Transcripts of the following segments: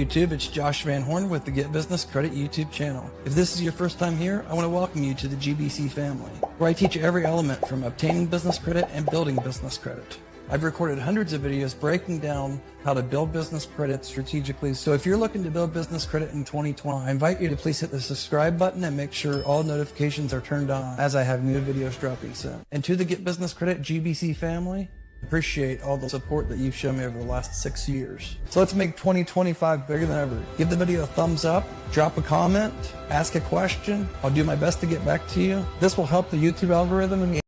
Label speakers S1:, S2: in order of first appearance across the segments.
S1: YouTube, it's Josh Van Horn with the Get Business Credit YouTube channel. If this is your first time here, I want to welcome you to the GBC family, where I teach every element from obtaining business credit and building business credit. I've recorded hundreds of videos breaking down how to build business credit strategically. So if you're looking to build business credit in 2020, I invite you to please hit the subscribe button and make sure all notifications are turned on as I have new videos dropping soon. And to the Get Business Credit GBC family, appreciate all the support that you've shown me over the last 6 years. So let's make 2025 bigger than ever. Give the video a thumbs up, drop a comment, ask a question. I'll do my best to get back to you. This will help the YouTube algorithm and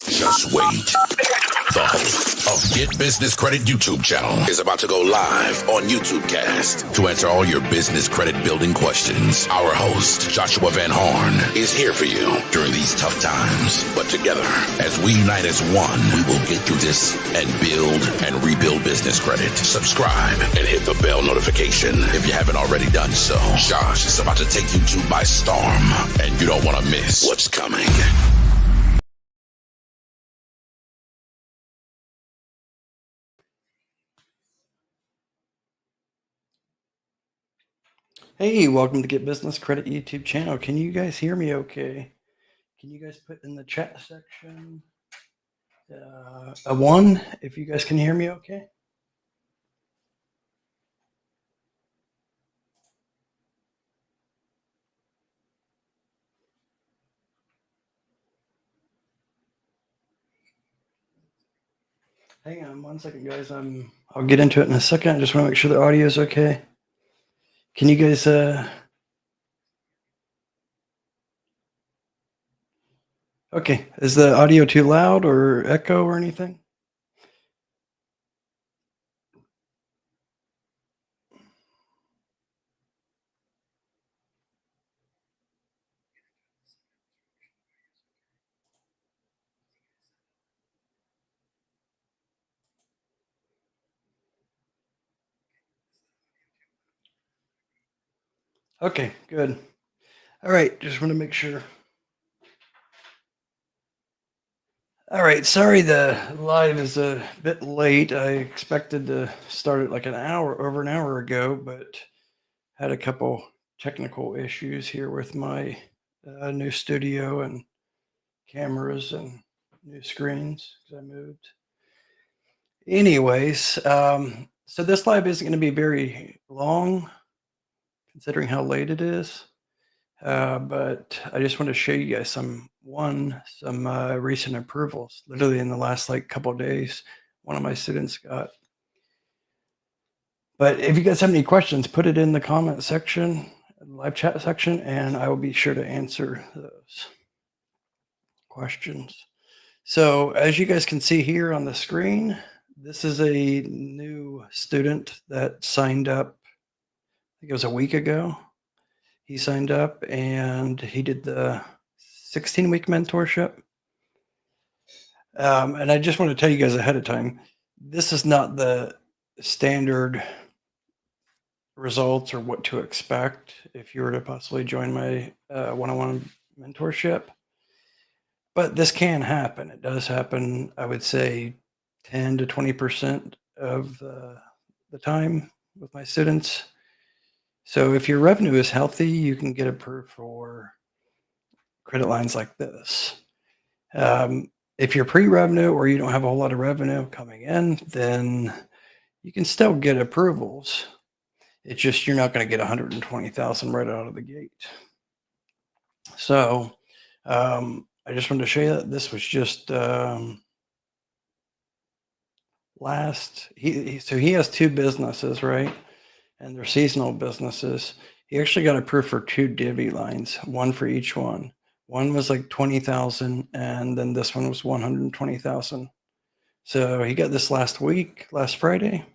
S2: Just wait. The host of Get Business Credit YouTube channel is about to go live on YouTube Cast to answer all your business credit building questions. Our host, Joshua Van Horn, is here for you during these tough times. But together, as we unite as one, we will get through this and build and rebuild business credit. Subscribe and hit the bell notification if you haven't already done so. Josh is about to take YouTube by storm, and you don't want to miss what's coming.
S1: hey, welcome to Get Business Credit YouTube channel. Can you guys hear me okay? Can you guys put in the chat section a 1 if you guys can hear me okay? Hang on 1 second, guys. I'll get into it in a second. I just want to make sure the audio is okay. Can you guys okay, is the audio too loud or echo or anything? Okay, good. All right, just want to make sure. All right, sorry the live is a bit late. I expected to start it like over an hour ago, but had a couple technical issues here with my new studio and cameras and new screens because I moved. Anyways, so this live isn't going to be very long considering how late it is. But I just want to show you guys some recent approvals. Literally in the last couple of days, one of my students got. But if you guys have any questions, put it in the comment section, live chat section, and I will be sure to answer those questions. So as you guys can see here on the screen, this is a new student that signed up, I think it was a week ago. He signed up and he did the 16-week mentorship. And I just want to tell you guys ahead of time, this is not the standard results or what to expect if you were to possibly join my one-on-one mentorship. But this can happen. It does happen, I would say 10 to 20% of the time with my students. So if your revenue is healthy, you can get approved for credit lines like this. If you're pre-revenue or you don't have a whole lot of revenue coming in, then you can still get approvals. It's just you're not going to get 120,000 right out of the gate. So I just wanted to show you that this was just so he has 2 businesses, right? And they're seasonal businesses. He actually got approved for 2 divvy lines, 1 for each one. One was like 20,000, and then this one was 120,000. So he got this last Friday.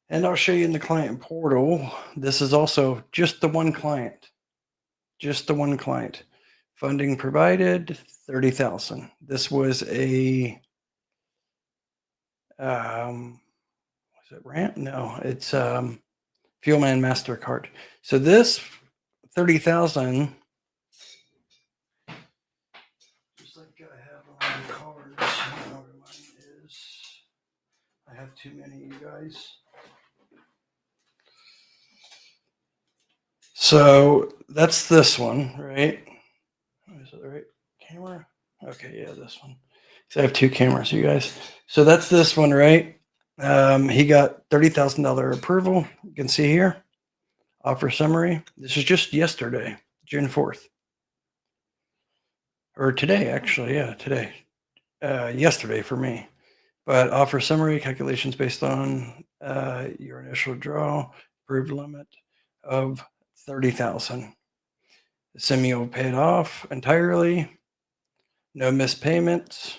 S1: And I'll show you in the client portal. This is also just the one client. Just the one client. Funding provided, 30,000. This was a was it Rant? No, it's Fuelman MasterCard. So this 30,000, just like I have on the cards, I don't know where mine is. I have too many, you guys. So that's this one, right? Is it the right camera? Okay, yeah, this one. So I have two cameras, you guys. So that's this one, right? He got $30,000 approval. You can see here. Offer summary. This is just yesterday, June 4th. Or today, actually. Yeah, today. Yesterday for me. But offer summary calculations based on your initial draw, approved limit of 30,000. The semi will pay it off entirely. No missed payments.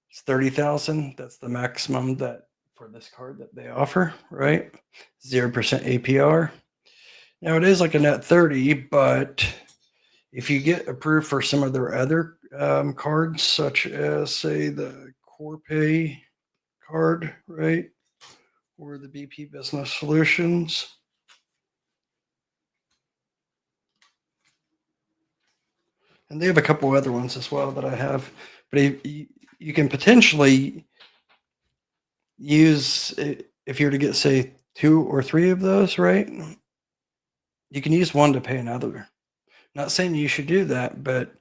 S1: It's 30,000. That's the maximum that for this card that they offer, right? 0% APR. Now it is like a net 30, but if you get approved for some of their other cards, such as say the Corpay card, right? Or the BP Business Solutions. And they have a couple other ones as well that I have, but you can potentially use, if you're to get say 2 or 3 of those, right? You can use one to pay another. Not saying you should do that, but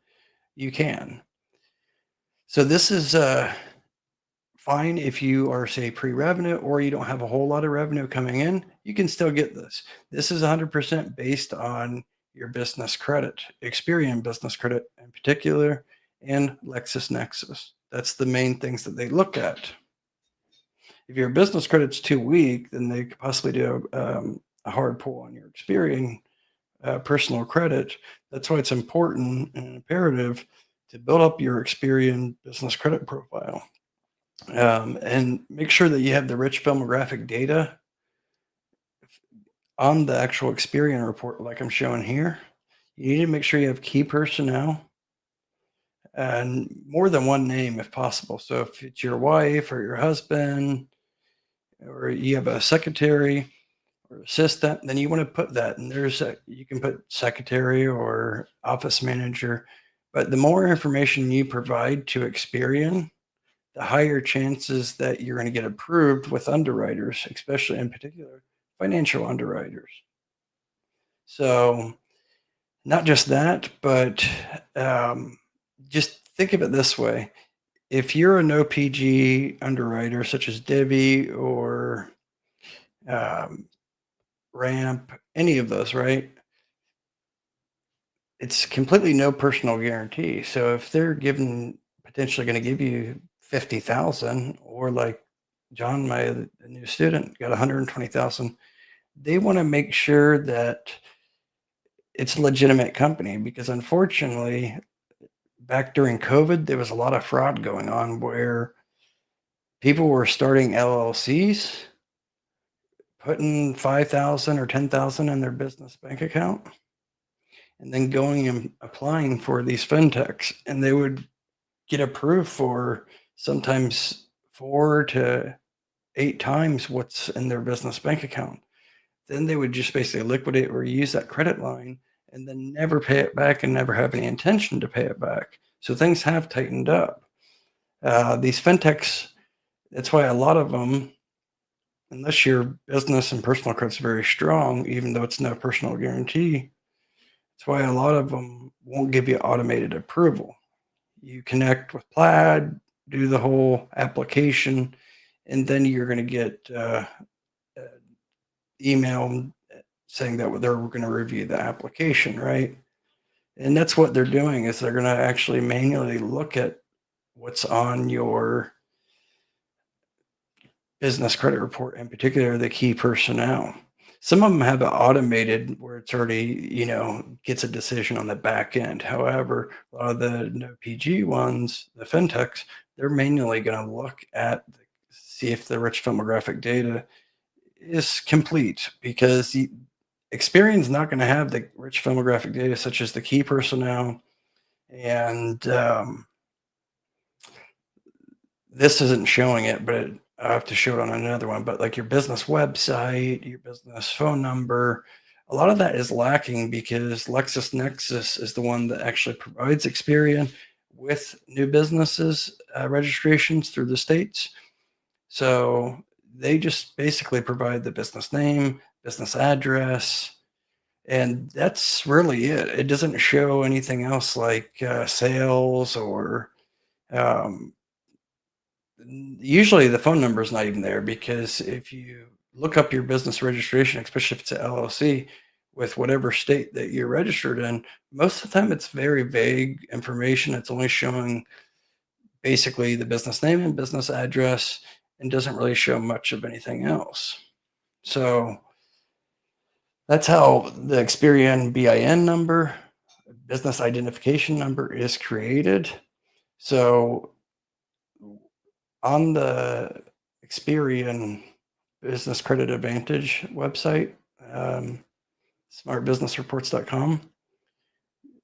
S1: you can. So this is fine if you are say pre-revenue or you don't have a whole lot of revenue coming in. You can still get this. This is 100% based on your business credit, Experian business credit in particular, and LexisNexis. That's the main things that they look at. If your business credit's too weak, then they could possibly do a hard pull on your Experian personal credit. That's why it's important and imperative to build up your Experian business credit profile. And make sure that you have the rich filmographic data on the actual Experian report, like I'm showing here. You need to make sure you have key personnel and more than one name if possible. So if it's your wife or your husband, or you have a secretary or assistant, then you want to put that. And you can put secretary or office manager. But the more information you provide to Experian, the higher chances that you're going to get approved with underwriters, especially in particular financial underwriters. So not just that, but just think of it this way. If you're an OPG underwriter such as Debbie or Ramp, any of those, right? It's completely no personal guarantee. So if they're potentially going to give you 50,000, or like John, my new student, got 120,000, they want to make sure that it's a legitimate company, because unfortunately, back during COVID, there was a lot of fraud going on where people were starting LLCs, putting 5,000 or 10,000 in their business bank account, and then going and applying for these fintechs, and they would get approved for sometimes 4 to 8 times what's in their business bank account. Then they would just basically liquidate or use that credit line and then never pay it back and never have any intention to pay it back. So things have tightened up. These fintechs, that's why a lot of them, unless your business and personal credit's very strong, even though it's no personal guarantee, that's why a lot of them won't give you automated approval. You connect with Plaid, do the whole application, and then you're going to get email saying that they're going to review the application, right? And that's what they're doing, is they're going to actually manually look at what's on your business credit report, in particular the key personnel. Some of them have it automated where it's already, gets a decision on the back end. However, a lot of the no PG ones, the fintechs, they're manually going to look at see if the rich filmographic data is complete, because Experian's not going to have the rich filmographic data such as the key personnel, and this isn't showing it, but I have to show it on another one. But like your business website, your business phone number, a lot of that is lacking because LexisNexis is the one that actually provides Experian with new businesses registrations through the states. So they just basically provide the business name, business address, and that's really it. It doesn't show anything else like sales or um, usually the phone number is not even there, because if you look up your business registration, especially if it's an LLC with whatever state that you're registered in, most of the time it's very vague information. It's only showing basically the business name and business address and doesn't really show much of anything else. So that's how the Experian BIN number, business identification number, is created. So on the Experian Business Credit Advantage website, smartbusinessreports.com,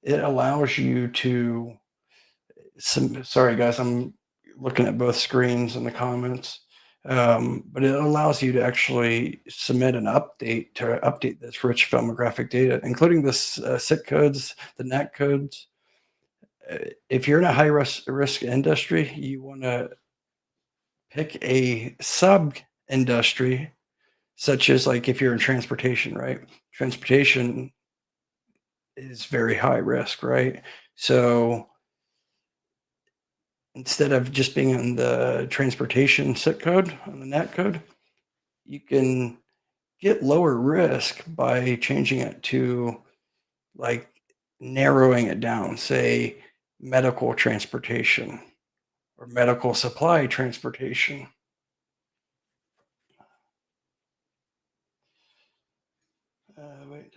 S1: it allows you to, sorry guys, I'm looking at both screens in the comments, but it allows you to actually submit an update to update this rich filmographic data, including this SIC codes, the NAC codes. If you're in a high risk industry, you want to pick a sub industry, such as like if you're in transportation, right? Transportation is very high risk, right? So instead of just being on the transportation SIC code, on the NAT code, you can get lower risk by changing it to, like, narrowing it down, say medical transportation or medical supply transportation. Wait.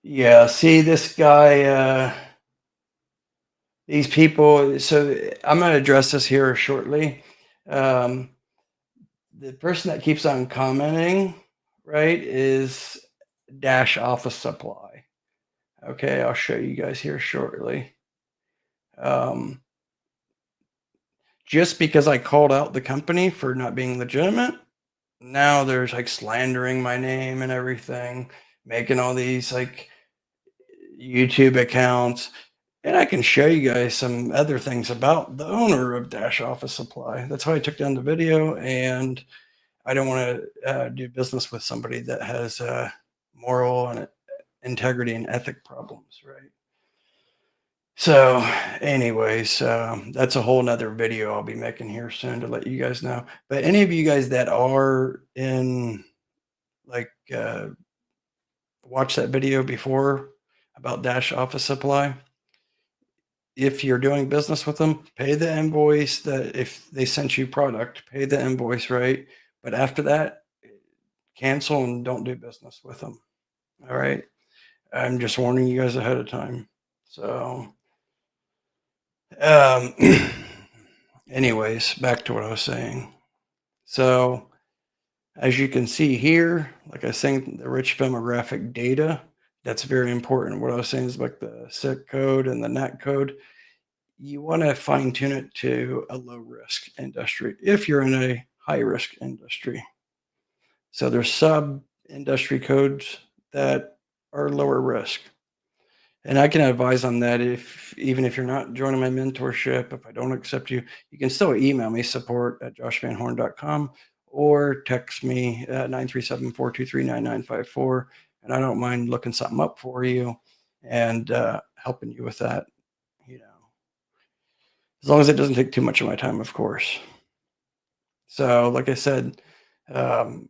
S1: Yeah, see this guy, these people. So I'm going to address this here shortly. The person that keeps on commenting, right, is Dash Office Supply. Okay, I'll show you guys here shortly. Just because I called out the company for not being legitimate, now there's like slandering my name and everything, making all these like YouTube accounts. And I can show you guys some other things about the owner of Dash Office Supply. That's why I took down the video, and I don't want to do business with somebody that has moral and integrity and ethic problems, right? So anyways, that's a whole nother video I'll be making here soon to let you guys know. But any of you guys that are in, like, watch that video before about Dash Office Supply, if you're doing business with them, pay the invoice. That if they sent you product, pay the invoice, right? But after that, cancel and don't do business with them. All right. I'm just warning you guys ahead of time. So, anyways, back to what I was saying. So, as you can see here, like I was saying, the rich filmographic data, that's very important. What I was saying is like the SIC code and the NAT code. You want to fine tune it to a low risk industry if you're in a high risk industry. So there's sub industry codes that are lower risk. And I can advise on that. Even if you're not joining my mentorship, if I don't accept you, you can still email me, support@joshvanhorn.com, or text me at 937-423-9954. And I don't mind looking something up for you and helping you with that, as long as it doesn't take too much of my time, of course. So like I said, the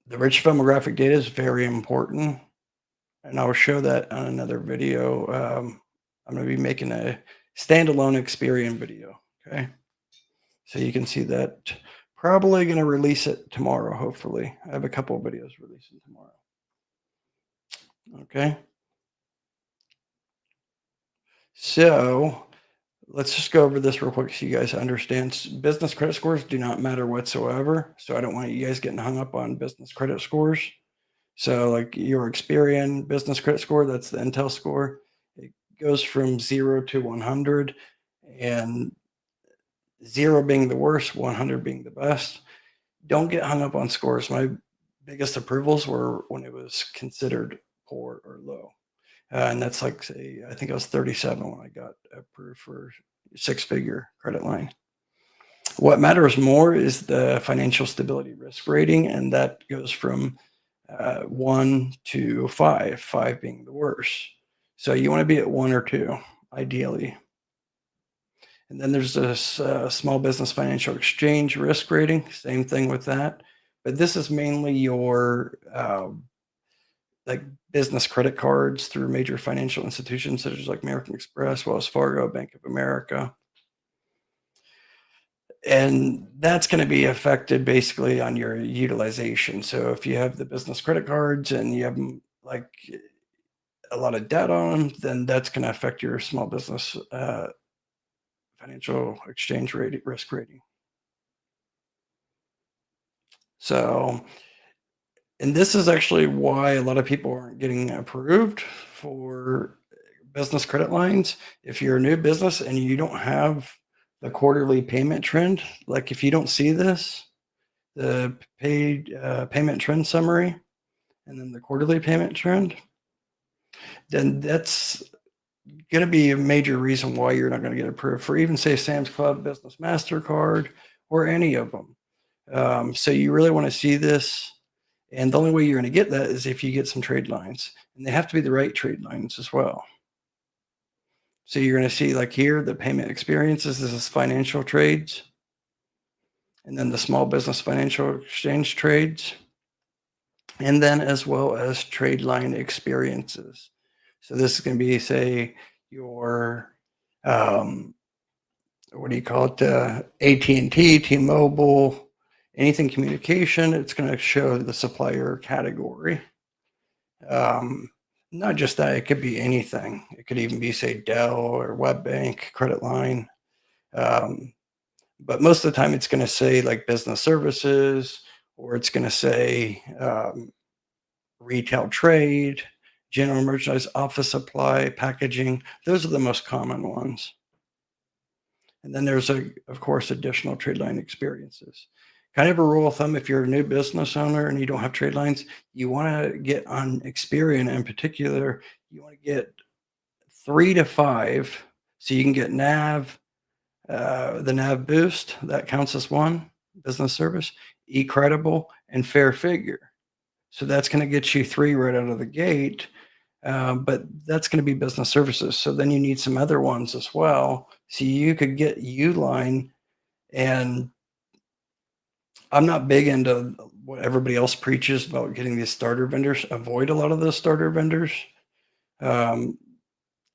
S1: rich filmographic data is very important. And I'll show that on another video. I'm going to be making a standalone Experian video. Okay. So you can see that. Probably going to release it tomorrow, hopefully. I have a couple of videos releasing tomorrow. Okay. So let's just go over this real quick so you guys understand. Business credit scores do not matter whatsoever. So I don't want you guys getting hung up on business credit scores. So like your Experian business credit score, that's the Intel score. It goes from 0 to 100, and 0 being the worst, 100 being the best. Don't get hung up on scores. My biggest approvals were when it was considered poor or low. And that's like, say, I think I was 37 when I got approved for 6-figure credit line. What matters more is the financial stability risk rating, and that goes from 1 to 5, 5 being the worst. So you want to be at 1 or 2, ideally. And then there's this small business financial exchange risk rating, same thing with that. But this is mainly your like business credit cards through major financial institutions such as like American Express, Wells Fargo, Bank of America. And that's going to be affected basically on your utilization. So if you have the business credit cards and you have like a lot of debt on them, then that's going to affect your small business financial exchange rate risk rating. So, and this is actually why a lot of people aren't getting approved for business credit lines. If you're a new business and you don't have the quarterly payment trend, like if you don't see this, the paid payment trend summary, and then the quarterly payment trend, then that's going to be a major reason why you're not going to get approved for even say Sam's Club, Business MasterCard, or any of them. So you really want to see this. And the only way you're going to get that is if you get some trade lines, and they have to be the right trade lines as well. So you're going to see like here, the payment experiences, this is financial trades. And then the small business financial exchange trades. And then as well as trade line experiences. So this is going to be, say, your, what do you call it? AT&T, T-Mobile, anything communication, it's going to show the supplier category. Not just that, it could be anything. It could even be, say, Dell or WebBank, credit line. But most of the time it's going to say like business services, or it's going to say retail trade, general merchandise, office supply, packaging. Those are the most common ones. And then there's, of course, additional trade line experiences. Kind of a rule of thumb, if you're a new business owner and you don't have trade lines, you want to get on Experian in particular, you want to get 3 to 5 so you can get NAV, the NAV boost, that counts as one business service, eCredible, and Fair Figure. So that's going to get you 3 right out of the gate, but that's going to be business services. So then you need some other ones as well. So you could get Uline, and I'm not big into what everybody else preaches about getting these starter vendors. Avoid a lot of those starter vendors. A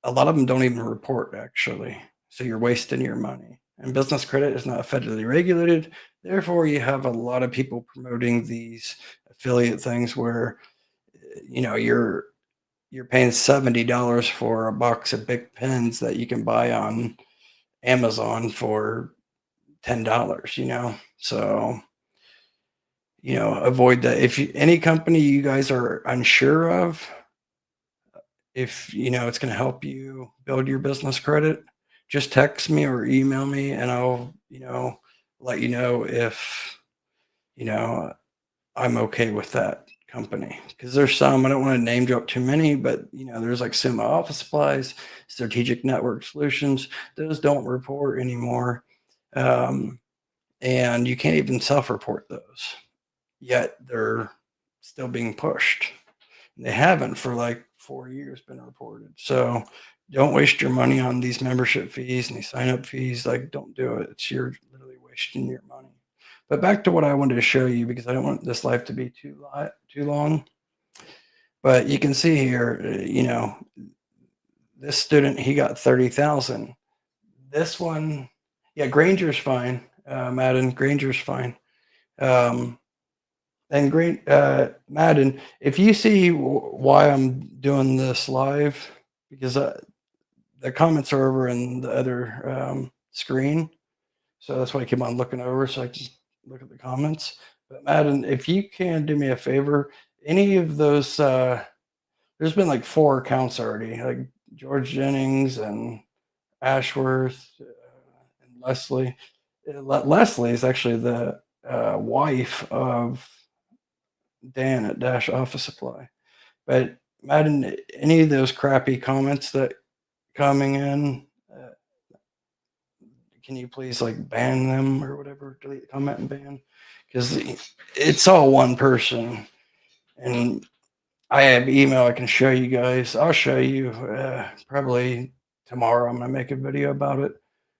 S1: lot of them don't even report, actually. So you're wasting your money. And business credit is not federally regulated. Therefore, you have a lot of people promoting these affiliate things where, you know, you're paying $70 for a box of Bic pens that you can buy on Amazon for $10, you know. So, you know, avoid that. If any company you guys are unsure of, if you know it's going to help you build your business credit, just text me or email me, and I'll, you know, let you know if, you know, I'm okay with that company. Because there's some, I don't want to name drop too many, but you know, there's like Summa Office Supplies, Strategic Network Solutions. Those don't report anymore, and you can't even self-report those. Yet they're still being pushed. They haven't for like 4 years been reported. So don't waste your money on these membership fees and these sign up fees. Like, don't do it. You're literally wasting your money. But back to what I wanted to show you, because I don't want this live to be too long. But you can see here, you know, this student, he got 30,000. This one, yeah, Granger's fine. Madden, Granger's fine. And great, Madden, if you see why I'm doing this live, because the the comments are over in the other screen. So that's why I keep on looking over so I can look at the comments. But Madden, if you can do me a favor, any of those, there's been like 4 accounts already, like George Jennings and Ashworth and Leslie. Leslie is actually the wife of Dan at Dash Office Supply. But Madden, any of those crappy comments that coming in, can you please like ban them or whatever? Delete the comment and ban, because it's all one person. And I have email I can show you guys. I'll show you probably tomorrow. I'm gonna make a video about it,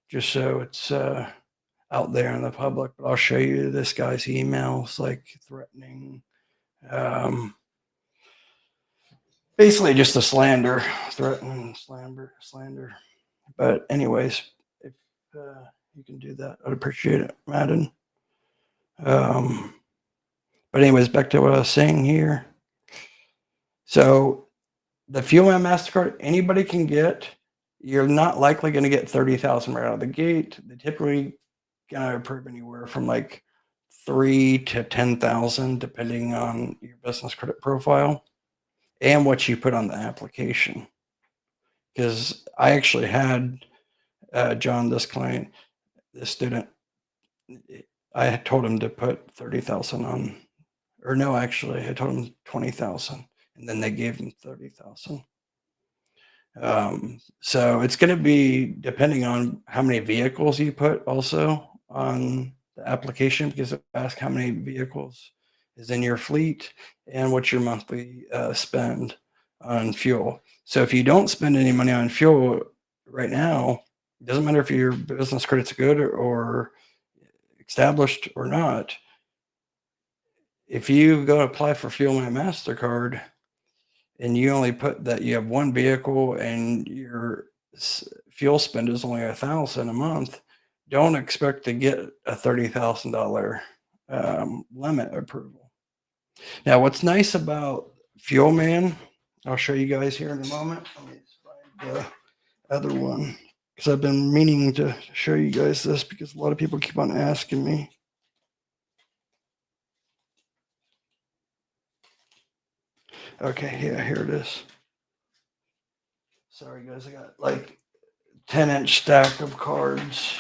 S1: just so it's out there in the public. But I'll show you this guy's emails, like threatening, basically just a slander, threatening, slander. But anyways, if you can do that, I'd appreciate it, Madden. But anyways, back to what I was saying here. So the FuelMan MasterCard, anybody can get. You're not likely going to get 30,000 right out of the gate. They typically gonna approve anywhere from like 3 to 10,000, depending on your business credit profile and what you put on the application. Because I actually had John, this client, this student, I had told him to put 30,000 on, or no, actually, I told him 20,000, and then they gave him 30,000. So it's going to be depending on how many vehicles you put also on the application, because it asks how many vehicles is in your fleet and what's your monthly spend on fuel. So if you don't spend any money on fuel right now, it doesn't matter if your business credit's good or established or not. If you go apply for FuelMan MasterCard and you only put that you have 1 vehicle and your fuel spend is only $1,000 a month, don't expect to get a $30,000 limit approval. Now, what's nice about FuelMan, I'll show you guys here in a moment. Let me find the other one, because I've been meaning to show you guys this because a lot of people keep on asking me. Okay, yeah, here it is. Sorry, guys, I got like 10-inch stack of cards.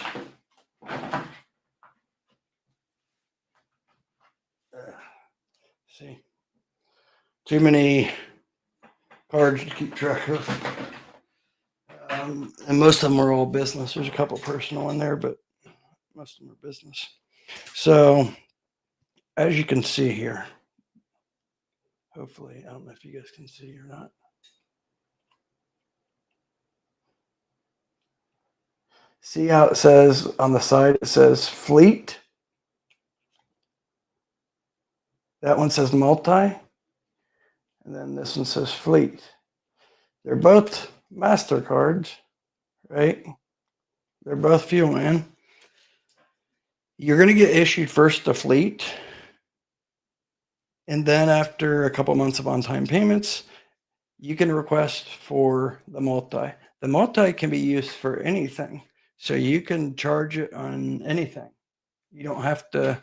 S1: See, too many cards to keep track of. And most of them are all business. There's a couple personal in there, but most of them are business. So as you can see here, hopefully, I don't know if you guys can see or not. See how it says on the side, it says fleet. That one says multi. And then this one says fleet. They're both MasterCards, right? They're both FuelMan. You're going to get issued first the fleet. And then after a couple months of on-time payments, you can request for the multi. The multi can be used for anything. So you can charge it on anything. You don't have to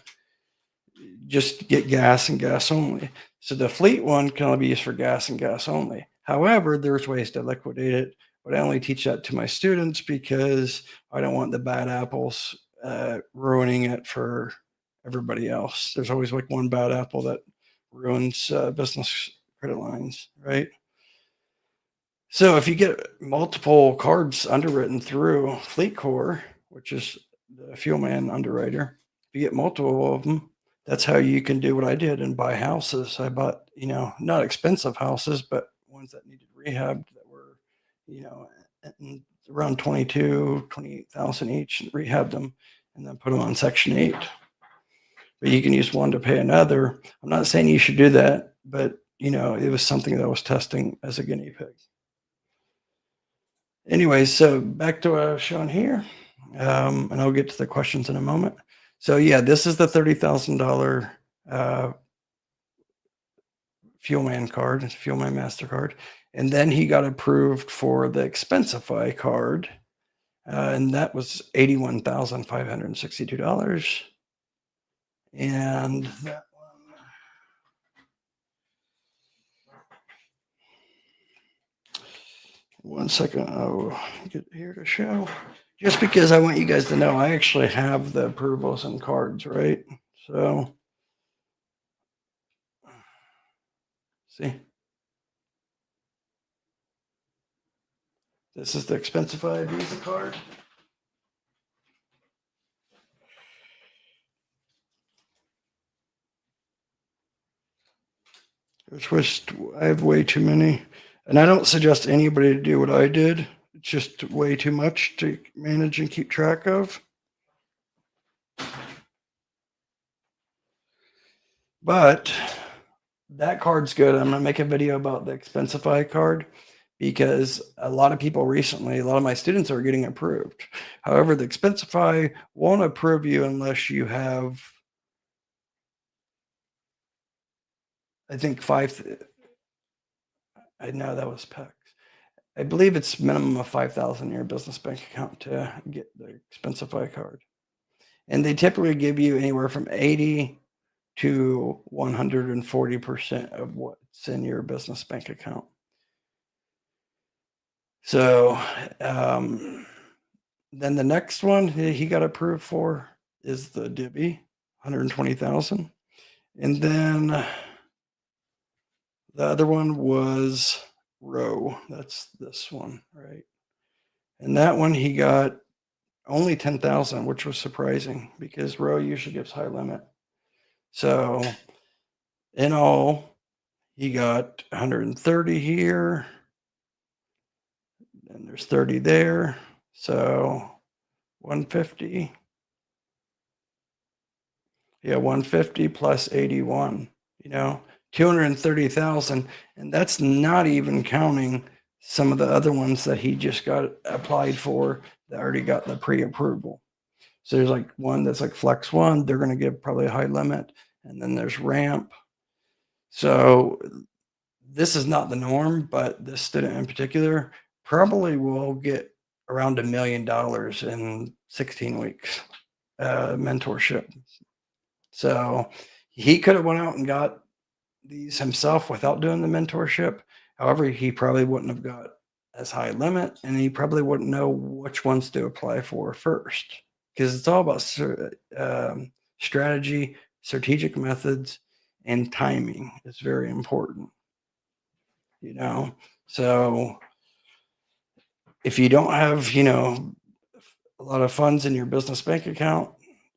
S1: just get gas and gas only. So the fleet one can only be used for gas and gas only. However, there's ways to liquidate it, but I only teach that to my students because I don't want the bad apples ruining it for everybody else. There's always like one bad apple that ruins business credit lines, right? So if you get multiple cards underwritten through FleetCor, which is the FuelMan underwriter, if you get multiple of them, that's how you can do what I did and buy houses. I bought, not expensive houses, but ones that needed rehab that were, around 28,000 each, and rehabbed them and then put them on Section 8. But you can use one to pay another. I'm not saying you should do that, but it was something that I was testing as a guinea pig. Anyways, so back to what I was showing here, and I'll get to the questions in a moment. So yeah, this is the $30,000 FuelMan card, FuelMan MasterCard. And then he got approved for the Expensify card, and that was $81,562. And that one second, I'll get here to show. Just because I want you guys to know, I actually have the approvals and cards, right? So, see, this is the Expensify Visa card. I have way too many, and I don't suggest anybody to do what I did. It's just way too much to manage and keep track of. But that card's good. I'm gonna make a video about the Expensify card because a lot of people recently, a lot of my students are getting approved. However, the Expensify won't approve you unless you have, I think I know that was PEX. I believe it's minimum of 5,000 in your business bank account to get the Expensify card. And they typically give you anywhere from 80 to 140% of what's in your business bank account. So then the next one he got approved for is the Divvy, 120,000. And then the other one was Row. That's this one, right? And that one he got only 10,000, which was surprising because Row usually gives high limit. So in all, he got 130 here, and there's 30 there. So 150. Yeah, 150 plus 81, 230,000. And that's not even counting some of the other ones that he just got applied for that already got the pre-approval. So there's like one that's like Flex One. They're going to give probably a high limit. And then there's Ramp. So this is not the norm, but this student in particular probably will get around $1 million in 16 weeks mentorship. So he could have went out and got these himself without doing the mentorship. However, he probably wouldn't have got as high a limit, and he probably wouldn't know which ones to apply for first, because it's all about strategy, strategic methods, and timing is very important. So if you don't have, a lot of funds in your business bank account,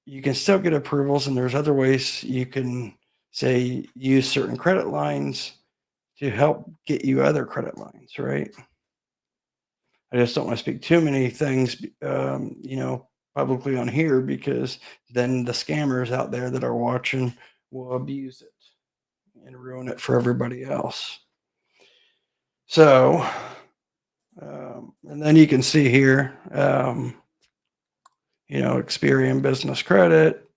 S1: you can still get approvals, and there's other ways you can say use certain credit lines to help get you other credit lines, right? I just don't want to speak too many things, publicly on here, because then the scammers out there that are watching will abuse it and ruin it for everybody else. So, and then you can see here, Experian Business Credit.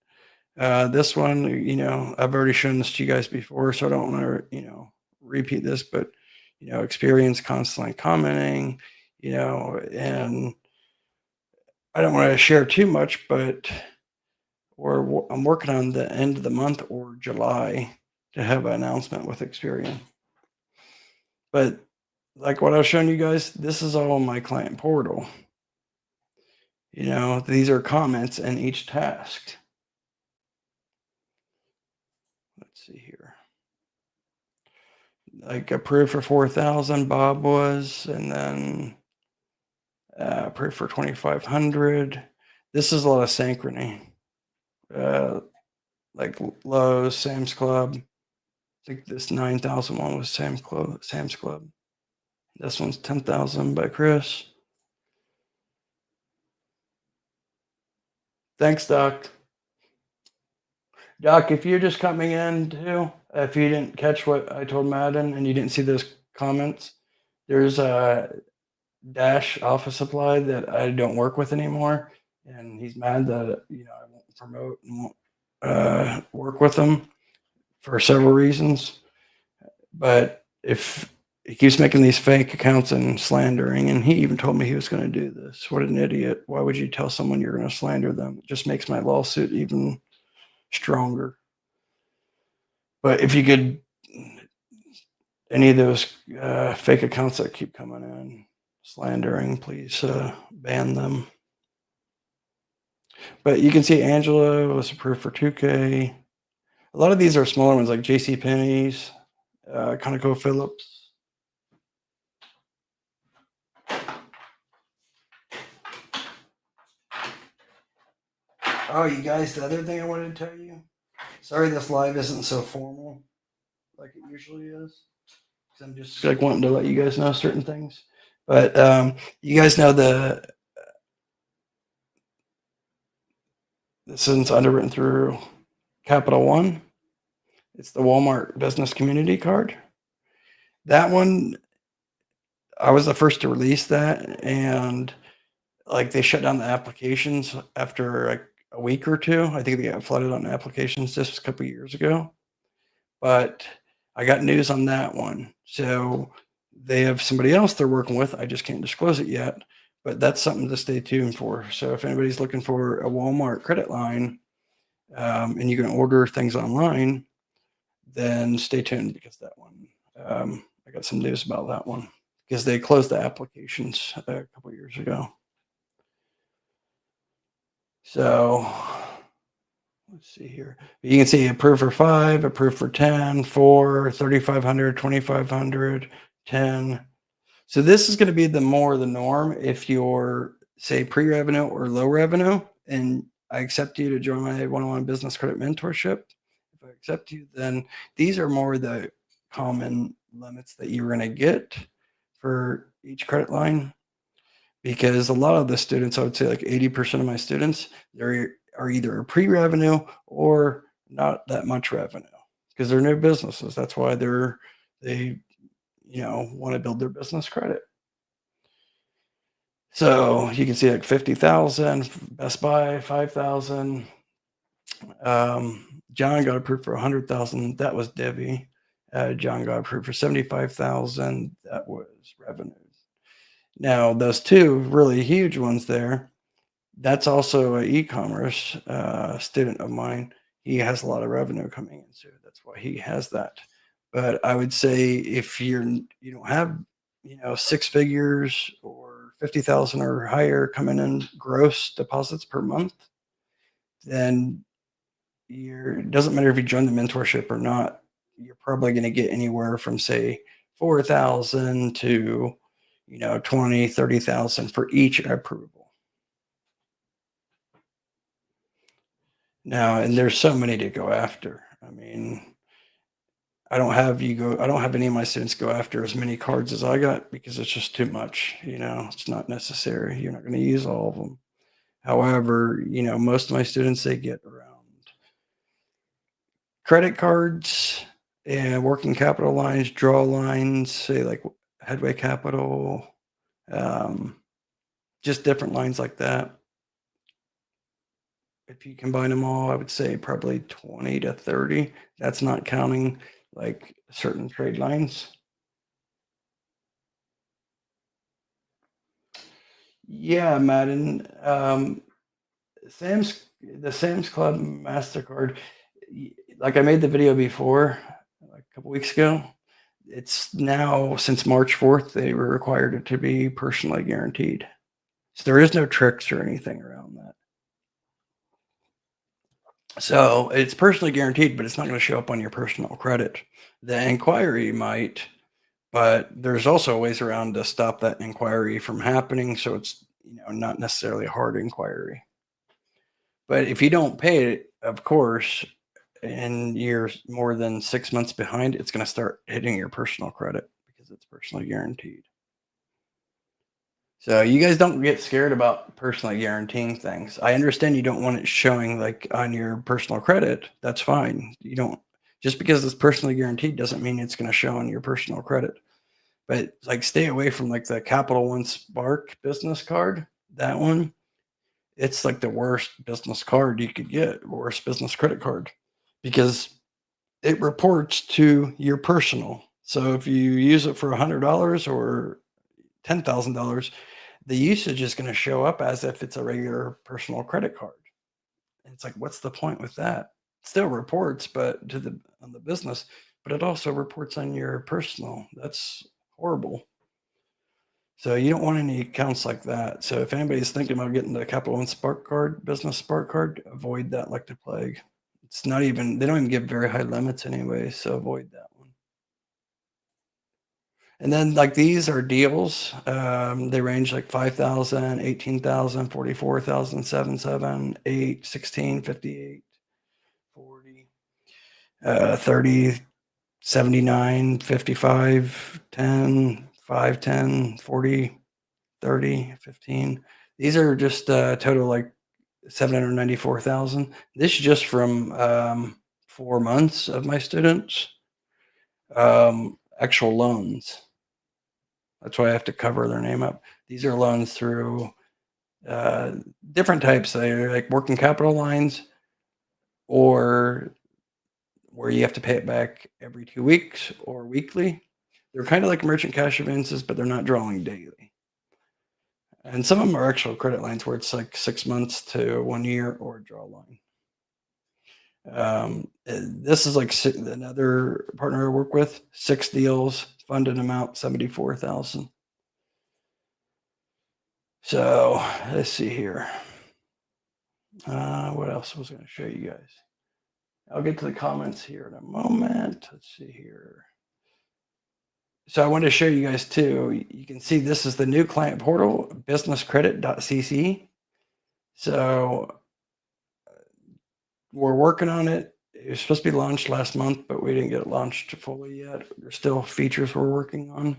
S1: This one, I've already shown this to you guys before, so I don't want to, repeat this, but, Experian's constantly commenting, and I don't want to share too much, but I'm working on the end of the month or July to have an announcement with Experian. But like what I was showing you guys, this is all on my client portal. These are comments in each task. Let's see here. Like approved for 4,000, Bob was, and then approved for 2,500. This is a lot of synchrony. Like Lowe's, Sam's Club. I think this 9,000 one was Sam's Club. This one's 10,000 by Chris. Thanks, Doc. Doc, if you're just coming in too, if you didn't catch what I told Madden and you didn't see those comments, there's a Dash Office Supply that I don't work with anymore, and he's mad that I won't promote and won't work with him for several reasons. But if he keeps making these fake accounts and slandering, and he even told me he was going to do this. What an idiot. Why would you tell someone you're going to slander them? It just makes my lawsuit even stronger. But if you could, any of those fake accounts that keep coming in, slandering, please ban them. But you can see Angela was approved for 2K. A lot of these are smaller ones like JCPenney's, ConocoPhillips. Oh, you guys, the other thing I wanted to tell you. Sorry this live isn't so formal like it usually is. I'm just like wanting to let you guys know certain things. But you guys know this is underwritten through Capital One. It's the Walmart Business Community Card. That one, I was the first to release that, and like they shut down the applications after like a week or two. I think they got flooded on applications just a couple of years ago. But I got news on that one. So they have somebody else they're working with. I just can't disclose it yet, but that's something to stay tuned for. So if anybody's looking for a Walmart credit line, and you can order things online, then stay tuned because that one, I got some news about that one because they closed the applications a couple years ago. So let's see here. You can see approved for 5, approved for 10, 4, 3,500, 2,500, 10. So this is going to be the norm if you're, say, pre-revenue or low revenue, and I accept you to join my one-on-one business credit mentorship. If I accept you, then these are more the common limits that you're going to get for each credit line. Because a lot of the students, I would say like 80% of my students, they are either pre-revenue or not that much revenue because they're new businesses. That's why they want to build their business credit. So you can see like 50,000, Best Buy 5,000. John got approved for 100,000. That was Debbie. John got approved for 75,000. That was revenue. Now, those two really huge ones there, that's also an e-commerce student of mine. He has a lot of revenue coming in, so that's why he has that. But I would say if you don't have 6 figures or 50,000 or higher coming in gross deposits per month, then it doesn't matter if you join the mentorship or not. You're probably going to get anywhere from say 4,000 to 20, 30,000 for each approval. Now, and there's so many to go after. I mean, I don't have any of my students go after as many cards as I got because it's just too much. It's not necessary. You're not going to use all of them. However, most of my students, they get around credit cards and working capital lines, draw lines, say like Headway Capital, just different lines like that. If you combine them all, I would say probably 20 to 30. That's not counting like certain trade lines. Yeah, Madden. The Sam's Club MasterCard, like I made the video before, like a couple weeks ago. It's now, since March 4th, they were required it to be personally guaranteed. So there is no tricks or anything around that. So it's personally guaranteed, but it's not going to show up on your personal credit. The inquiry might, but there's also ways around to stop that inquiry from happening. So it's not necessarily a hard inquiry. But if you don't pay it, of course, and you're more than 6 months behind, it's going to start hitting your personal credit because it's personally guaranteed. So you guys don't get scared about personally guaranteeing things. I understand you don't want it showing like on your personal credit. That's fine. You don't, just because it's personally guaranteed doesn't mean it's going to show on your personal credit. But like stay away from like the Capital One Spark business card. That one, it's like the worst business card you could get, worst business credit card, because it reports to your personal. So if you use it for $100 or $10,000, the usage is going to show up as if it's a regular personal credit card. And it's like, what's the point with that? It still reports, but on the business, but it also reports on your personal. That's horrible. So you don't want any accounts like that. So if anybody's thinking about getting the Capital One Spark card, business Spark card, avoid that like the plague. It's not even, they don't even give very high limits anyway, so avoid that one. And then like these are deals. They range like 5,000, 18,000, 44,000, 7, 7, 8, 16, 58, 40, 30, 79, 55, 10, 5, 10, 40, 30, 15. These are just total like 794,000. This is just from 4 months of my students. Actual loans. That's why I have to cover their name up. These are loans through different types. They're like working capital lines, or where you have to pay it back every 2 weeks or weekly. They're kind of like merchant cash advances, but they're not drawing daily. And some of them are actual credit lines where it's like 6 months to 1 year or a draw line. This is like another partner I work with, 6 deals, funded amount 74,000. So let's see here. What else was I going to show you guys? I'll get to the comments here in a moment. Let's see here. So I wanted to show you guys too. You can see this is the new client portal, businesscredit.cc. So we're working on it. It was supposed to be launched last month, but we didn't get it launched fully yet. There's still features we're working on.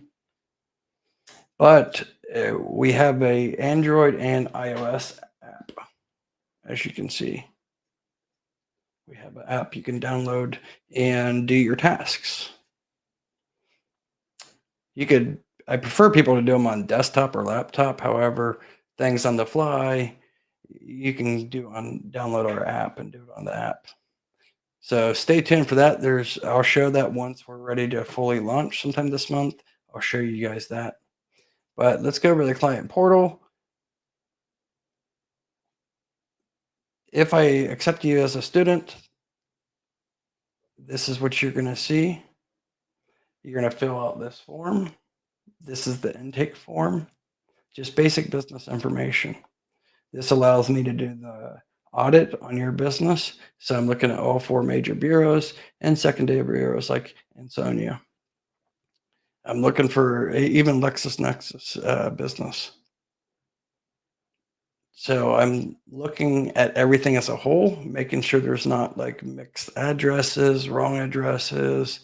S1: But we have a Android and iOS app, as you can see. We have an app you can download and do your tasks. I prefer people to do them on desktop or laptop. However, things on the fly, you can download our app and do it on the app. So stay tuned for that. I'll show that once we're ready to fully launch sometime this month. I'll show you guys that. But let's go over the client portal. If I accept you as a student, this is what you're going to see. You're going to fill out this form. This is the intake form, just basic business information. This allows me to do the audit on your business. So I'm looking at all 4 major bureaus and secondary bureaus like Ansonia. I'm looking for even LexisNexis business. So I'm looking at everything as a whole, making sure there's not like mixed addresses, wrong addresses.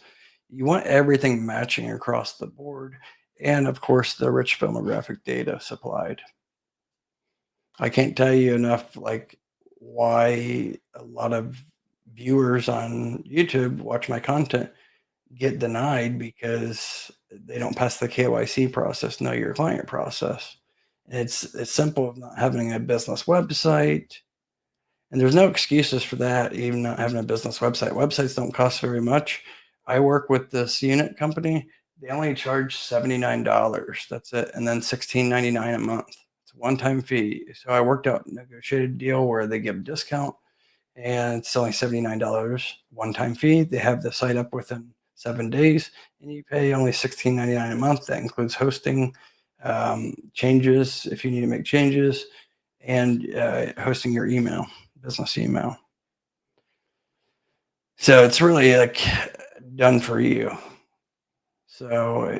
S1: You want everything matching across the board. And of course, the rich filmographic data supplied. I can't tell you enough like why a lot of viewers on YouTube watch my content get denied because they don't pass the KYC process, know your client process. It's simple of not having a business website. And there's no excuses for that, even not having a business website. Websites don't cost very much. I work with this unit company. They only charge $79. That's it. And then $16.99 a month. It's a one-time fee. So I worked out a negotiated deal where they give a discount and it's only $79 one-time fee. They have the site up within 7 days and you pay only $16.99 a month. That includes hosting, changes if you need to make changes, and hosting your email, business email. So it's really like done for you. So,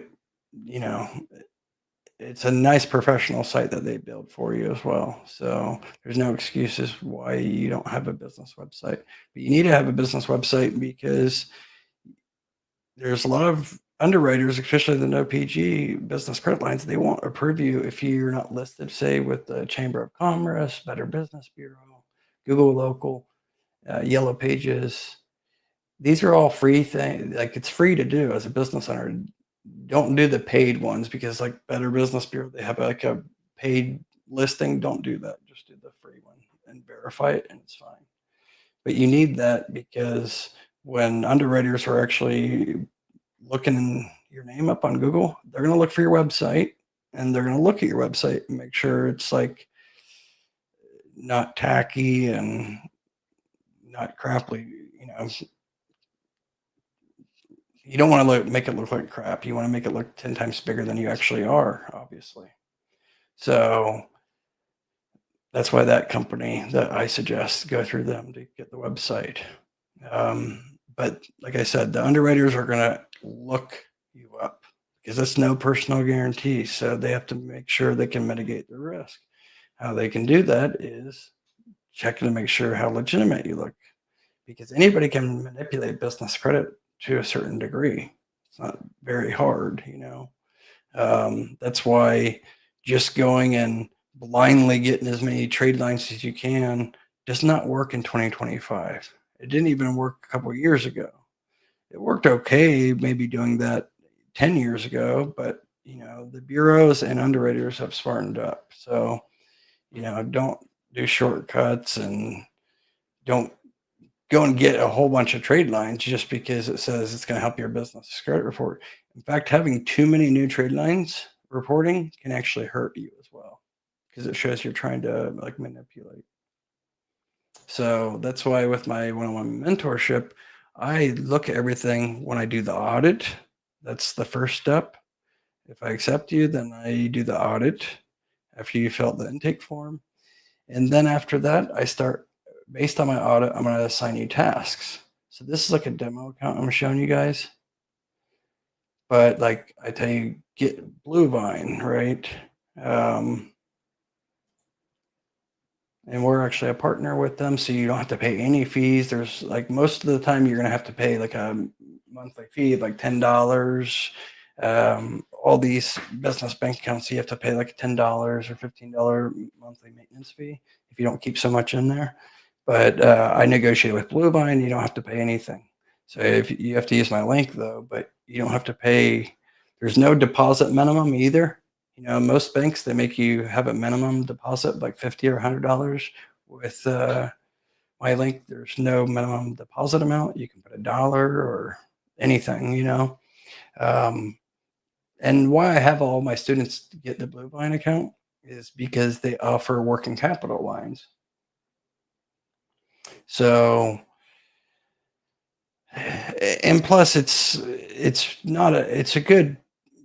S1: it's a nice professional site that they build for you as well. So there's no excuses why you don't have a business website. But you need to have a business website because there's a lot of underwriters, especially the no PG business credit lines, they won't approve you if you're not listed, say, with the Chamber of Commerce, Better Business Bureau, Google Local, Yellow Pages. These are all free things. Like it's free to do as a business owner. Don't do the paid ones because like Better Business Bureau, they have like a paid listing. Don't do that. Just do the free one and verify it and it's fine. But you need that because when underwriters are actually looking your name up on Google, they're going to look for your website, and they're going to look at your website and make sure it's like not tacky and not crappily, you don't want to make it look like crap. You want to make it look 10 times bigger than you actually are, obviously. So that's why that company that I suggest go through them to get the website. But like I said, the underwriters are going to look you up because it's no personal guarantee. So they have to make sure they can mitigate the risk. How they can do that is checking to make sure how legitimate you look, because anybody can manipulate business credit to a certain degree. It's not very hard, That's why just going and blindly getting as many trade lines as you can does not work in 2025. It didn't even work a couple of years ago. It worked okay, maybe doing that 10 years ago, but the bureaus and underwriters have smartened up. So, don't do shortcuts and don't go and get a whole bunch of trade lines just because it says it's going to help your business credit report. In fact, having too many new trade lines reporting can actually hurt you as well, because it shows you're trying to manipulate. So that's why with my one-on-one mentorship, I look at everything when I do the audit. That's the first step. If I accept you, then I do the audit after you fill out the intake form. And then after that, I start, based on my audit, I'm going to assign you tasks. So this is like a demo account I'm showing you guys. But like I tell you, get Bluevine, right? And we're actually a partner with them, so you don't have to pay any fees. There's like most of the time you're going to have to pay like a monthly fee of like $10. All these business bank accounts, you have to pay like $10 or $15 monthly maintenance fee if you don't keep so much in there. But I negotiated with Bluevine. You don't have to pay anything. So if you have to use my link though, but you don't have to pay. There's no deposit minimum either. Most banks, they make you have a minimum deposit like $50 or $100. With my link, there's no minimum deposit amount. You can put $1 or anything, and why I have all my students get the Bluevine account is because they offer working capital lines. So, and plus it's a good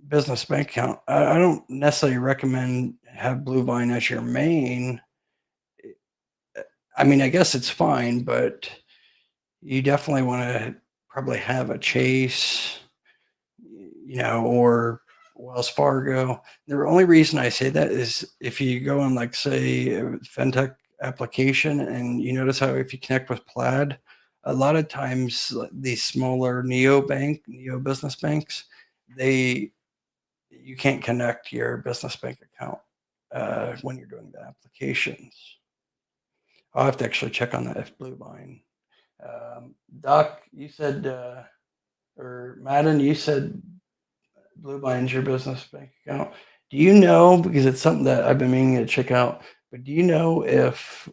S1: business bank account. I don't necessarily recommend have Bluevine as your main. I mean, I guess it's fine, but you definitely want to probably have a Chase, or Wells Fargo. The only reason I say that is if you go on, like, say, a fintech application, and you notice how if you connect with Plaid, a lot of times these smaller neo business banks, you can't connect your business bank account when you're doing the applications. I'll have to actually check on that if Bluevine. Doc, you said, or Madden, you said Bluevine's your business bank account. Do you know, because it's something that I've been meaning to check out, but do you know if,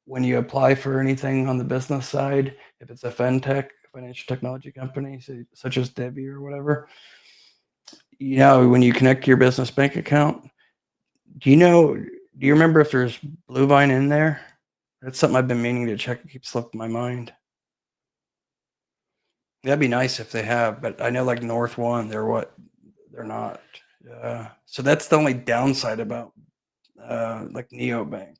S1: when you apply for anything on the business side, if it's a fintech, financial technology company, such as Debbie or whatever, when you connect your business bank account, do you remember if there's Bluevine in there? That's something I've been meaning to check. It keeps slipping my mind. That'd be nice if they have, but I know like North One, they're not. So that's the only downside about like neobanks.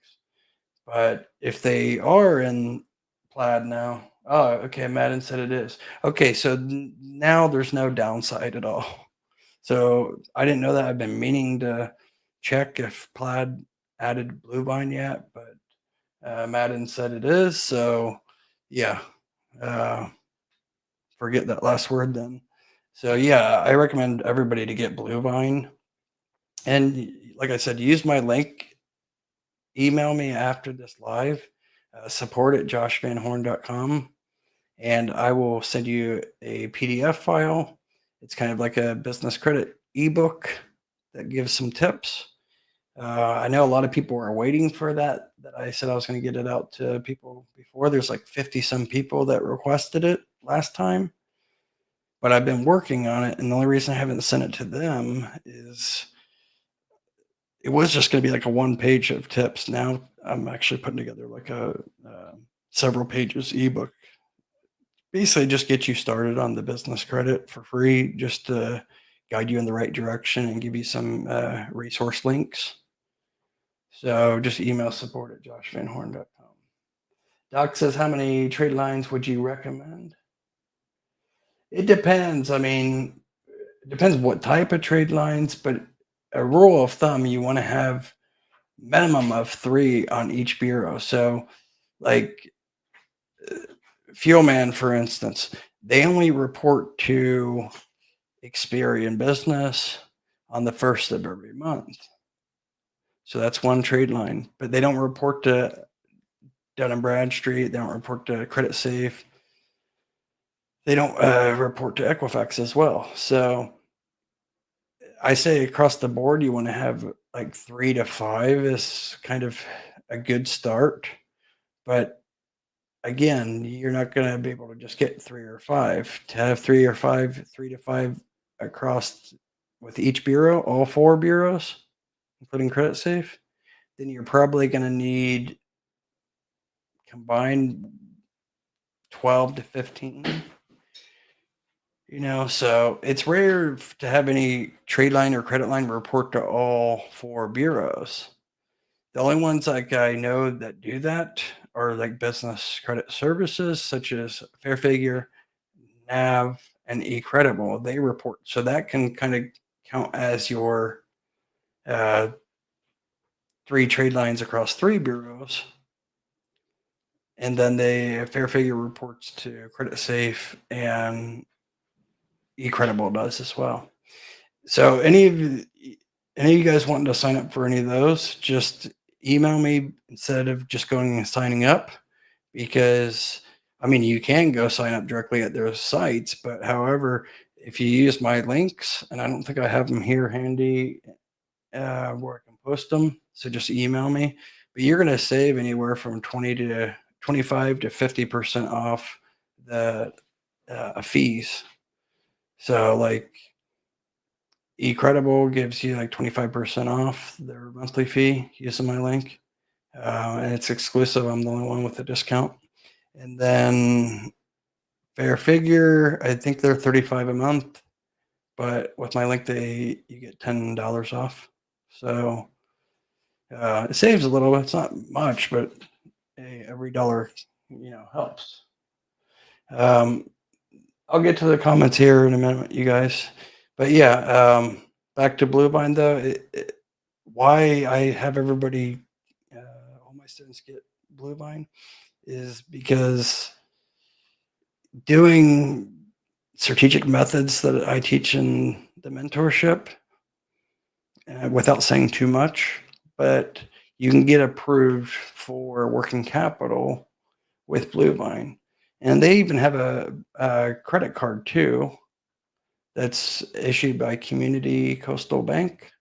S1: But if they are in Plaid now, oh, okay, Madden said it is. Okay, so now there's no downside at all. So I didn't know that. I've been meaning to check if Plaid added Bluevine yet, but Madden said it is. So yeah, forget that last word then. So yeah, I recommend everybody to get Bluevine. And like I said, use my link. Email me after this live, support@joshvanhorn.com, and I will send you a PDF file. It's kind of like a business credit ebook that gives some tips. I know a lot of people are waiting for that I said I was going to get it out to people before. There's like 50 some people that requested it last time. but I've been working on it. And the only reason I haven't sent it to them is it was just going to be like a 1 page of tips. Now I'm actually putting together like a several pages ebook. Basically, just get you started on the business credit for free, just to guide you in the right direction and give you some resource links. So just email support at joshvanhorn.com. Doc says, how many trade lines would you recommend? It depends. I mean, it depends what type of trade lines, but a rule of thumb, you want to have minimum of 3 on each bureau. So, like Fuelman, for instance, they only report to Experian Business on the first of every month. So that's one trade line, but they don't report to Dun & Bradstreet. They don't report to Credit Safe. They don't report to Equifax as well. So I say across the board, you want to have like 3 to 5 is kind of a good start. But again, you're not going to be able to just get 3 or 5. To have 3 or 5, 3 to 5 across with each bureau, all 4 bureaus, including Credit Safe, then you're probably going to need combined 12 to 15. So it's rare to have any trade line or credit line report to all 4 bureaus. The only ones like I know that do that are like business credit services such as Fairfigure, NAV, and eCredible. They report, so that can kind of count as your 3 trade lines across 3 bureaus. And then Fairfigure reports to Credit Safe, and eCredible does as well. So any of you guys wanting to sign up for any of those, just email me instead of just going and signing up, because I mean, you can go sign up directly at their sites, but however, if you use my links, and I don't think I have them here handy where I can post them, so just email me. But you're going to save anywhere from 25 to 50% off the fees. So like eCredible gives you like 25% off their monthly fee using my link. And it's exclusive. I'm the only one with a discount. And then Fairfigure, I think they're $35 a month, but with my link, you get $10 off. So it saves a little. It's not much, but hey, every dollar, helps. I'll get to the comments here in a minute, you guys. But yeah, back to Bluevine though. Why I have everybody, all my students get Bluevine is because doing strategic methods that I teach in the mentorship, without saying too much, but you can get approved for working capital with Bluevine. And they even have a credit card too that's issued by Community Coastal Bank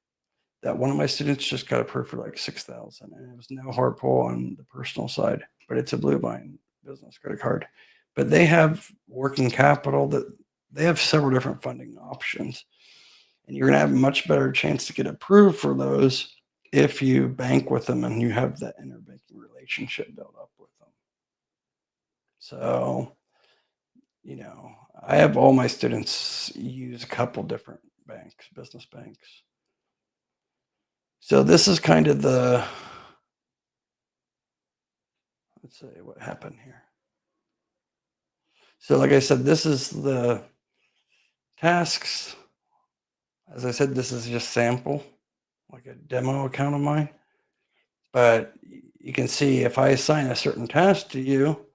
S1: that one of my students just got approved for like $6,000, and it was no hard pull on the personal side, but it's a Bluevine business credit card. But they have working capital that they have several different funding options, and you're going to have a much better chance to get approved for those if you bank with them and you have that interbanking relationship built up with them. So, I have all my students use a couple different banks, business banks. So this is kind of let's see what happened here. So like I said, this is the tasks. As I said, this is just sample, like a demo account of mine. But you can see if I assign a certain task to you,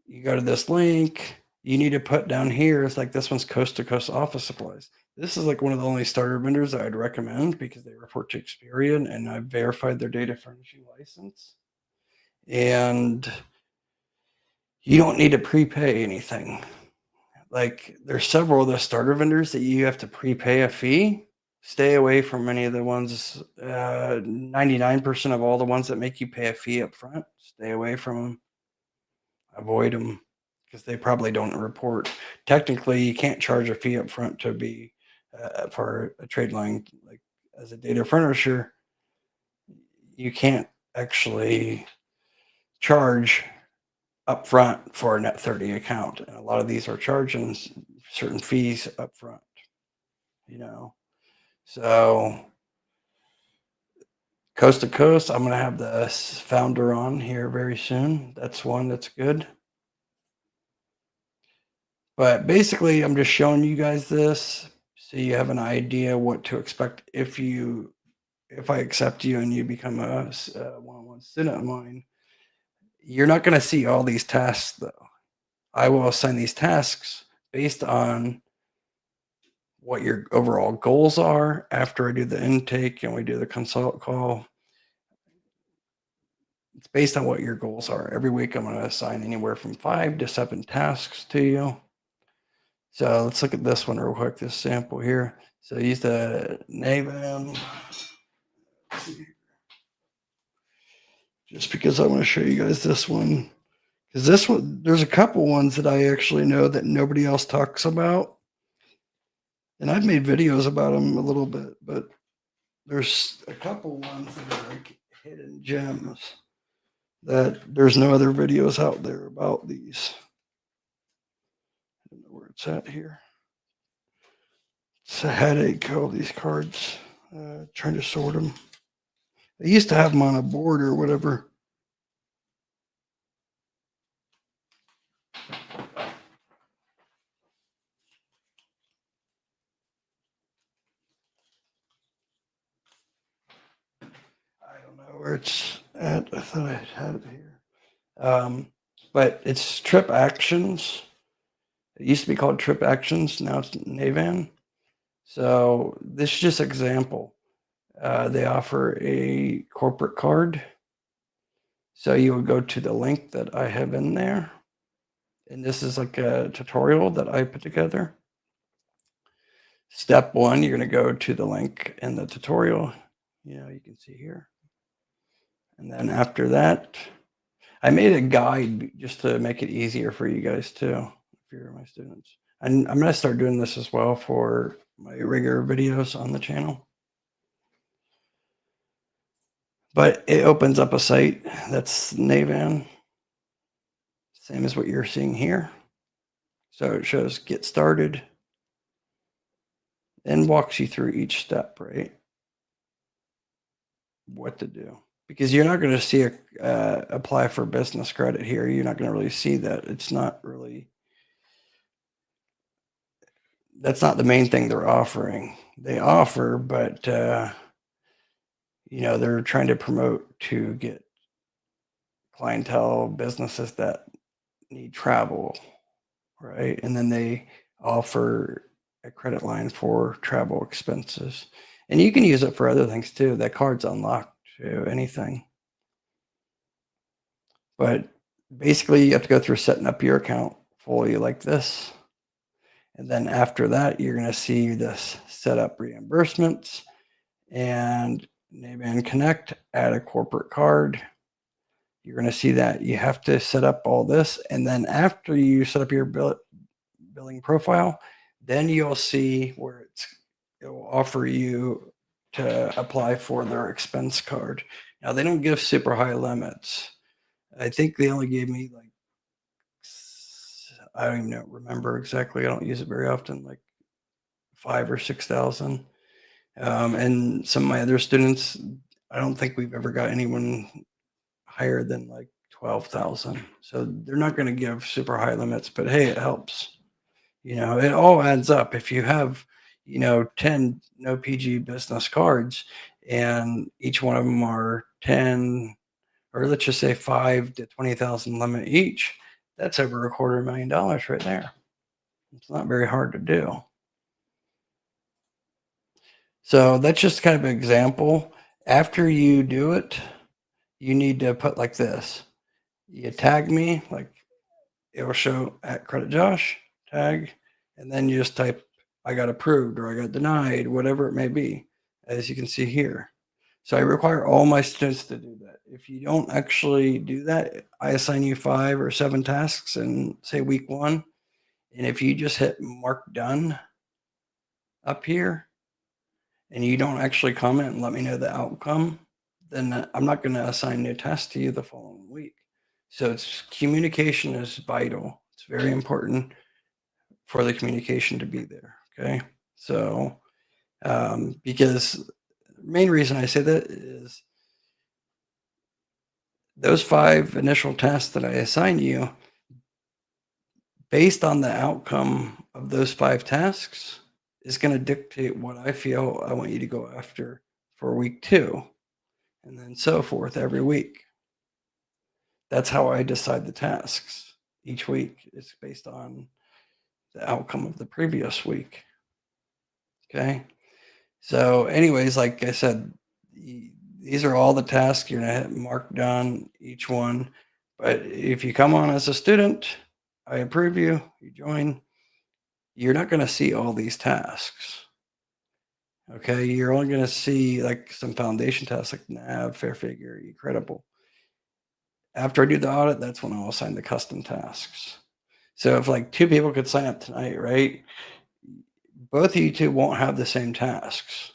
S1: you go to this link, you need to put down here, it's like this one's Coast to Coast office supplies. This is like one of the only starter vendors that I'd recommend because they report to Experian and I've verified their data furnishing license. And you don't need to prepay anything. Like there's several of the starter vendors that you have to prepay a fee. Stay away from any of the ones, 99% of all the ones that make you pay a fee up front. Stay away from them. Avoid them because they probably don't report. Technically, you can't charge a fee up front to be for a trade line. Like as a data furnisher, you can't actually charge up front for a net 30 account. And a lot of these are charging certain fees up front, So Coast to Coast, I'm going to have the founder on here very soon. That's one that's good. But basically, I'm just showing you guys this so you have an idea what to expect if I accept you and you become a one-on-one student of mine. You're not going to see all these tasks, though. I will assign these tasks based on what your overall goals are after I do the intake and we do the consult call. It's based on what your goals are. Every week, I'm going to assign anywhere from 5 to 7 tasks to you. So let's look at this one real quick, this sample here. So use the Navan. Just because I want to show you guys this one. Because this one, there's a couple ones that I actually know that nobody else talks about. And I've made videos about them a little bit, but there's a couple ones that are like hidden gems that there's no other videos out there about these. I don't know where it's at here. It's a headache, all these cards, trying to sort them. I used to have them on a board or whatever. I don't know where it's at. I thought I had it here. But it's Trip Actions. It used to be called Trip Actions. Now it's Navan. So this is just example. They offer a corporate card. So you would go to the link that I have in there. And this is like a tutorial that I put together. Step 1, you're going to go to the link in the tutorial. You can see here. And then after that, I made a guide just to make it easier for you guys too, if you're my students. And I'm going to start doing this as well for my regular videos on the channel. But it opens up a site that's Navan, same as what you're seeing here. So it shows get started and walks you through each step, right? What to do. Because you're not going to see apply for business credit here. You're not going to really see that. It's not really, that's not the main thing they're offering. They offer, but they're trying to promote to get clientele businesses that need travel, right? And then they offer a credit line for travel expenses. And you can use it for other things too. That card's unlocked to anything. But basically, you have to go through setting up your account fully like this. And then after that, you're going to see this set up reimbursements and Navan Connect, add a corporate card. You're going to see that you have to set up all this. And then after you set up your billing profile, then you'll see where it will offer you to apply for their expense card. Now, they don't give super high limits. I think they only gave me like, I don't even remember exactly. I don't use it very often, like 5,000 or 6,000. And some of my other students, I don't think we've ever got anyone higher than like 12,000. So they're not going to give super high limits, but hey, it helps. It all adds up. If you have, 10 no PG business cards and each one of them are 10, or let's just say 5 to 20,000 limit each, that's over $250,000 right there. It's not very hard to do. So that's just kind of an example. After you do it, you need to put like this. You tag me, like it will show at Credit Josh, tag, and then you just type, I got approved or I got denied, whatever it may be, as you can see here. So I require all my students to do that. if you don't actually do that, I assign you 5 or 7 tasks in, say, week 1. And if you just hit mark done up here and you don't actually comment and let me know the outcome, then I'm not going to assign new tasks to you the following week. So communication is vital. It's very important for the communication to be there. Okay. So, because the main reason I say that is those 5 initial tasks that I assign you, based on the outcome of those 5 tasks, is going to dictate what I feel I want you to go after for week 2, and then so forth every week. That's how I decide the tasks each week. It's based on the outcome of the previous week. Okay. So, anyways, like I said, these are all the tasks. You're going to hit mark done each one. But if you come on as a student, I approve you, you join, you're not going to see all these tasks. Okay. You're only going to see like some foundation tasks like NAV, fair figure, credible. After I do the audit, that's when I'll assign the custom tasks. So if like 2 people could sign up tonight, right? Both of you 2 won't have the same tasks.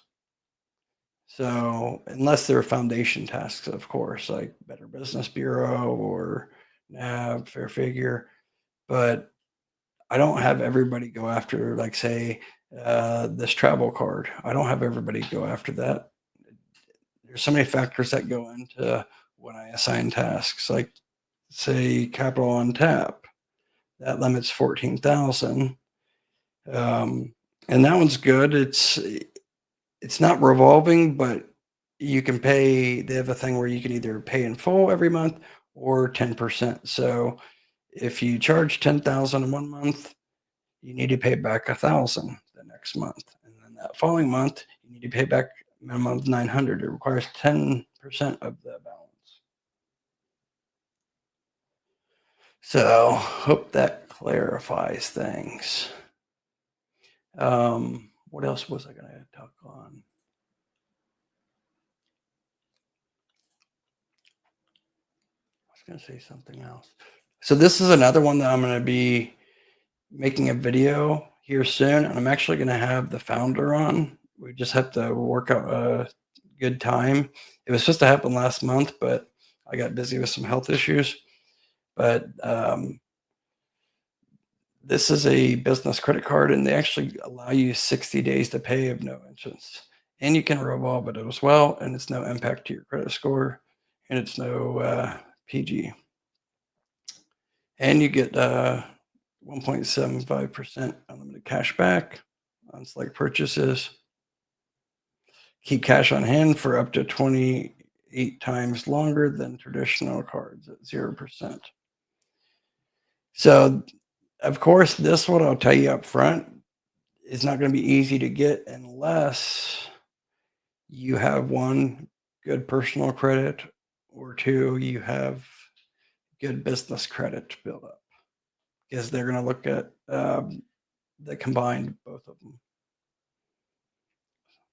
S1: So unless they're foundation tasks, of course, like Better Business Bureau or NAV, fair figure. But I don't have everybody go after, like, say, this travel card. I don't have everybody go after that. There's so many factors that go into when I assign tasks, like, say, Capital on Tap. That limit's 14,000. And that one's good. It's not revolving, but you can pay. They have a thing where you can either pay in full every month or 10%. So if you charge 10,000 in 1 month, you need to pay back 1,000 the next month, and then that following month you need to pay back a minimum of 900. It requires 10% of the balance. So hope that clarifies things. What else was I going to talk on? I was going to say something else. So this is another one that I'm going to be making a video here soon, and I'm actually going to have the founder on. We just have to work out a good time. It was supposed to happen last month, but I got busy with some health issues. But this is a business credit card, and they actually allow you 60 days to pay of no interest. And you can revolve it as well, and it's no impact to your credit score, and it's no PG. And you get 1.75% unlimited cash back on select purchases. Keep cash on hand for up to 28 times longer than traditional cards at 0%. So, of course, this one I'll tell you up front is not going to be easy to get unless you have 1, good personal credit, or 2, you have good business credit to build up, because they're going to look at the combined both of them.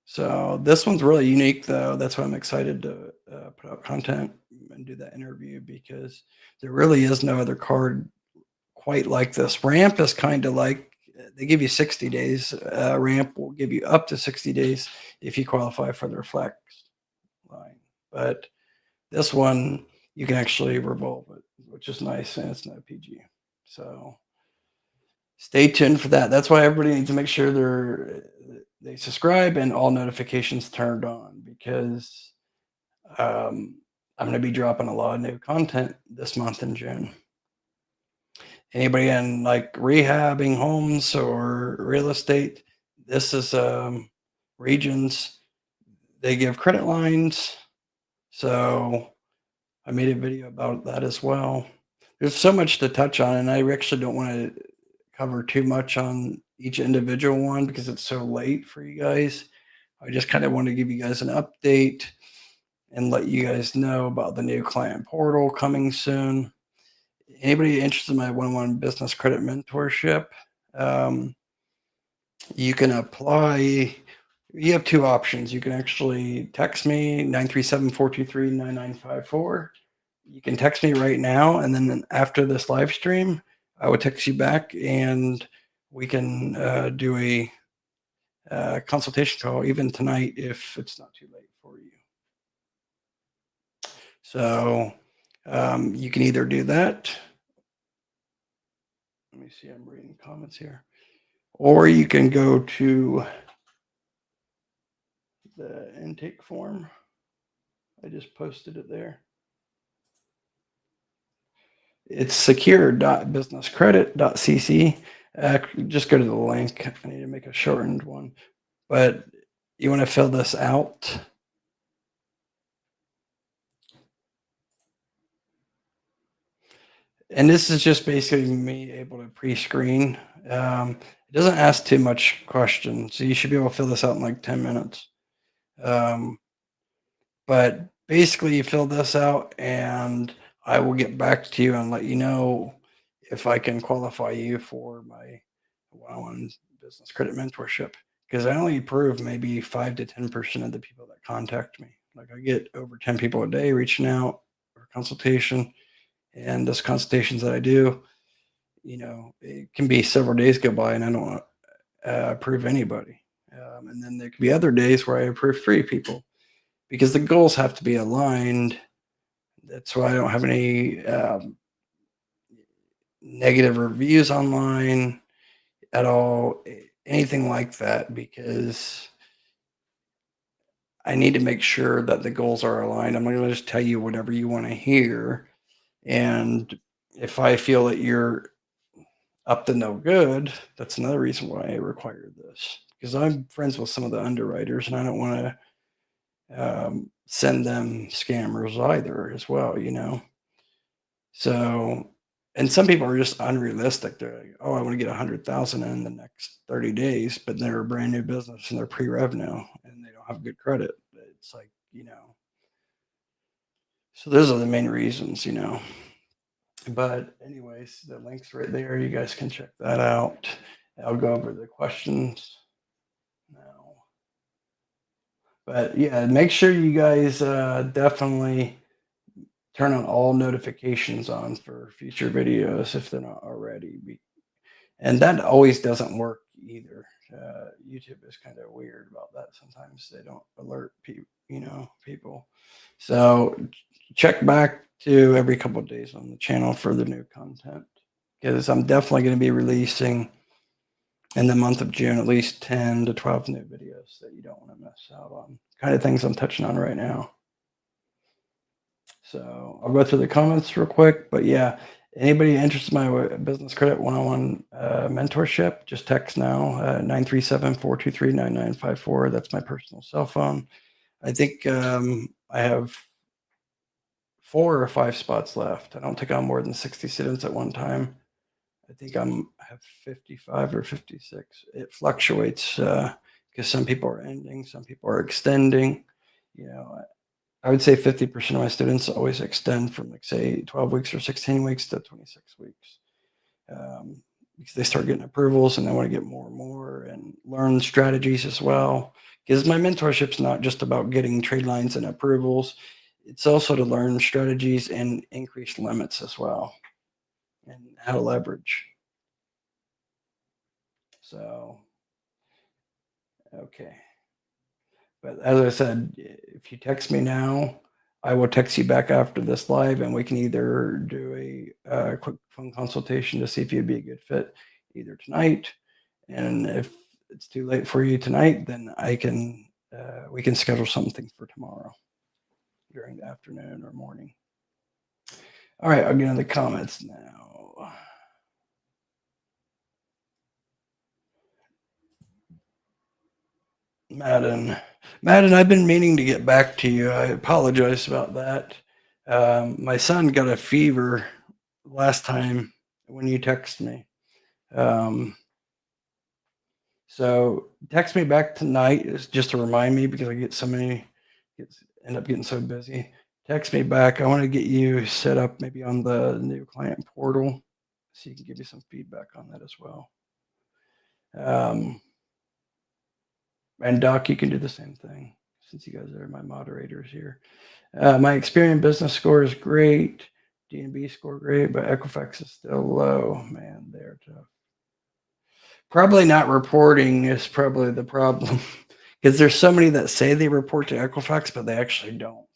S1: So this one's really unique, though. That's why I'm excited to put out content and do that interview, because there really is no other card quite like this. Ramp is kind of like, they give you 60 days. Ramp will give you up to 60 days if you qualify for their flex line. But this one, you can actually revolve it, which is nice, and it's no PG. So stay tuned for that. That's why everybody needs to make sure they subscribe and all notifications turned on, because I'm going to be dropping a lot of new content this month in June. Anybody in like rehabbing homes or real estate, this is Regions. They give credit lines. So I made a video about that as well. There's so much to touch on, and I actually don't want to cover too much on each individual one because it's so late for you guys. I just kind of want to give you guys an update and let you guys know about the new client portal coming soon. Anybody interested in my one-on-one business credit mentorship, you can apply You have two options. You can actually text me 937-423-9954. You can text me right now, and then after this live stream, I will text you back, and we can do a consultation call even tonight if it's not too late for you. So you can either do that. Let me see. I'm reading comments here, or you can go to the intake form. I just posted it there. It's secure.businesscredit.cc. Just go to the link. I need to make a shortened one, but you want to fill this out. And this is just basically me able to pre-screen. It doesn't ask too much questions, so you should be able to fill this out in like 10 minutes. But basically, you fill this out, and I will get back to you and let you know if I can qualify you for my one-on-one business credit mentorship. Because I only approve maybe 5 to 10% of the people that contact me. Like I get over 10 people a day reaching out for consultation, and those consultations that I do, it can be several days go by and I don't approve anybody. And then there could be other days where I approve 3 people because the goals have to be aligned. That's why I don't have any negative reviews online at all, anything like that, because I need to make sure that the goals are aligned. I'm not going to just tell you whatever you want to hear. And if I feel that you're up to no good, that's another reason why I require this, because I'm friends with some of the underwriters and I don't want to send them scammers either as well, So, and some people are just unrealistic. They're like, oh, I want to get 100,000 in the next 30 days, but they're a brand new business and they're pre-revenue and they don't have good credit. It's like, so those are the main reasons, But anyways, the link's right there. You guys can check that out. I'll go over the questions now. But yeah, make sure you guys definitely turn on all notifications on for future videos if they're not already. And that always doesn't work either. YouTube is kind of weird about that. Sometimes they don't alert people. So check back to every couple of days on the channel for the new content, because I'm definitely going to be releasing in the month of June at least 10 to 12 new videos that you don't want to miss out on. Kind of things I'm touching on right now. So I'll go through the comments real quick, but yeah, anybody interested in my business credit one-on-one mentorship, just text now, 937-423-9954. That's my personal cell phone. I think I have 4 or 5 spots left. I don't take on more than 60 students at one time. I think I have 55 or 56. It fluctuates because some people are ending, some people are extending. I would say 50% of my students always extend from, like, say, 12 weeks or 16 weeks to 26 weeks because they start getting approvals and they want to get more and more and learn strategies as well. Because my mentorship's not just about getting trade lines and approvals. It's also to learn strategies and increase limits as well and how to leverage. So, okay. But as I said, if you text me now, I will text you back after this live, and we can either do a quick phone consultation to see if you'd be a good fit either tonight. And if it's too late for you tonight, then we can schedule something for tomorrow during the afternoon or morning. All right, I'll get into the comments now. Madden, I've been meaning to get back to you. I apologize about that. My son got a fever last time when you texted me. So text me back tonight just to remind me, because I get so many, end up getting so busy. Text me back. I want to get you set up maybe on the new client portal so you can give me some feedback on that as well. And Doc, you can do the same thing since you guys are my moderators here. My Experian business score is great. DNB score great, but Equifax is still low. Man, they're tough. Probably not reporting is probably the problem because there's so many that say they report to Equifax, but they actually don't.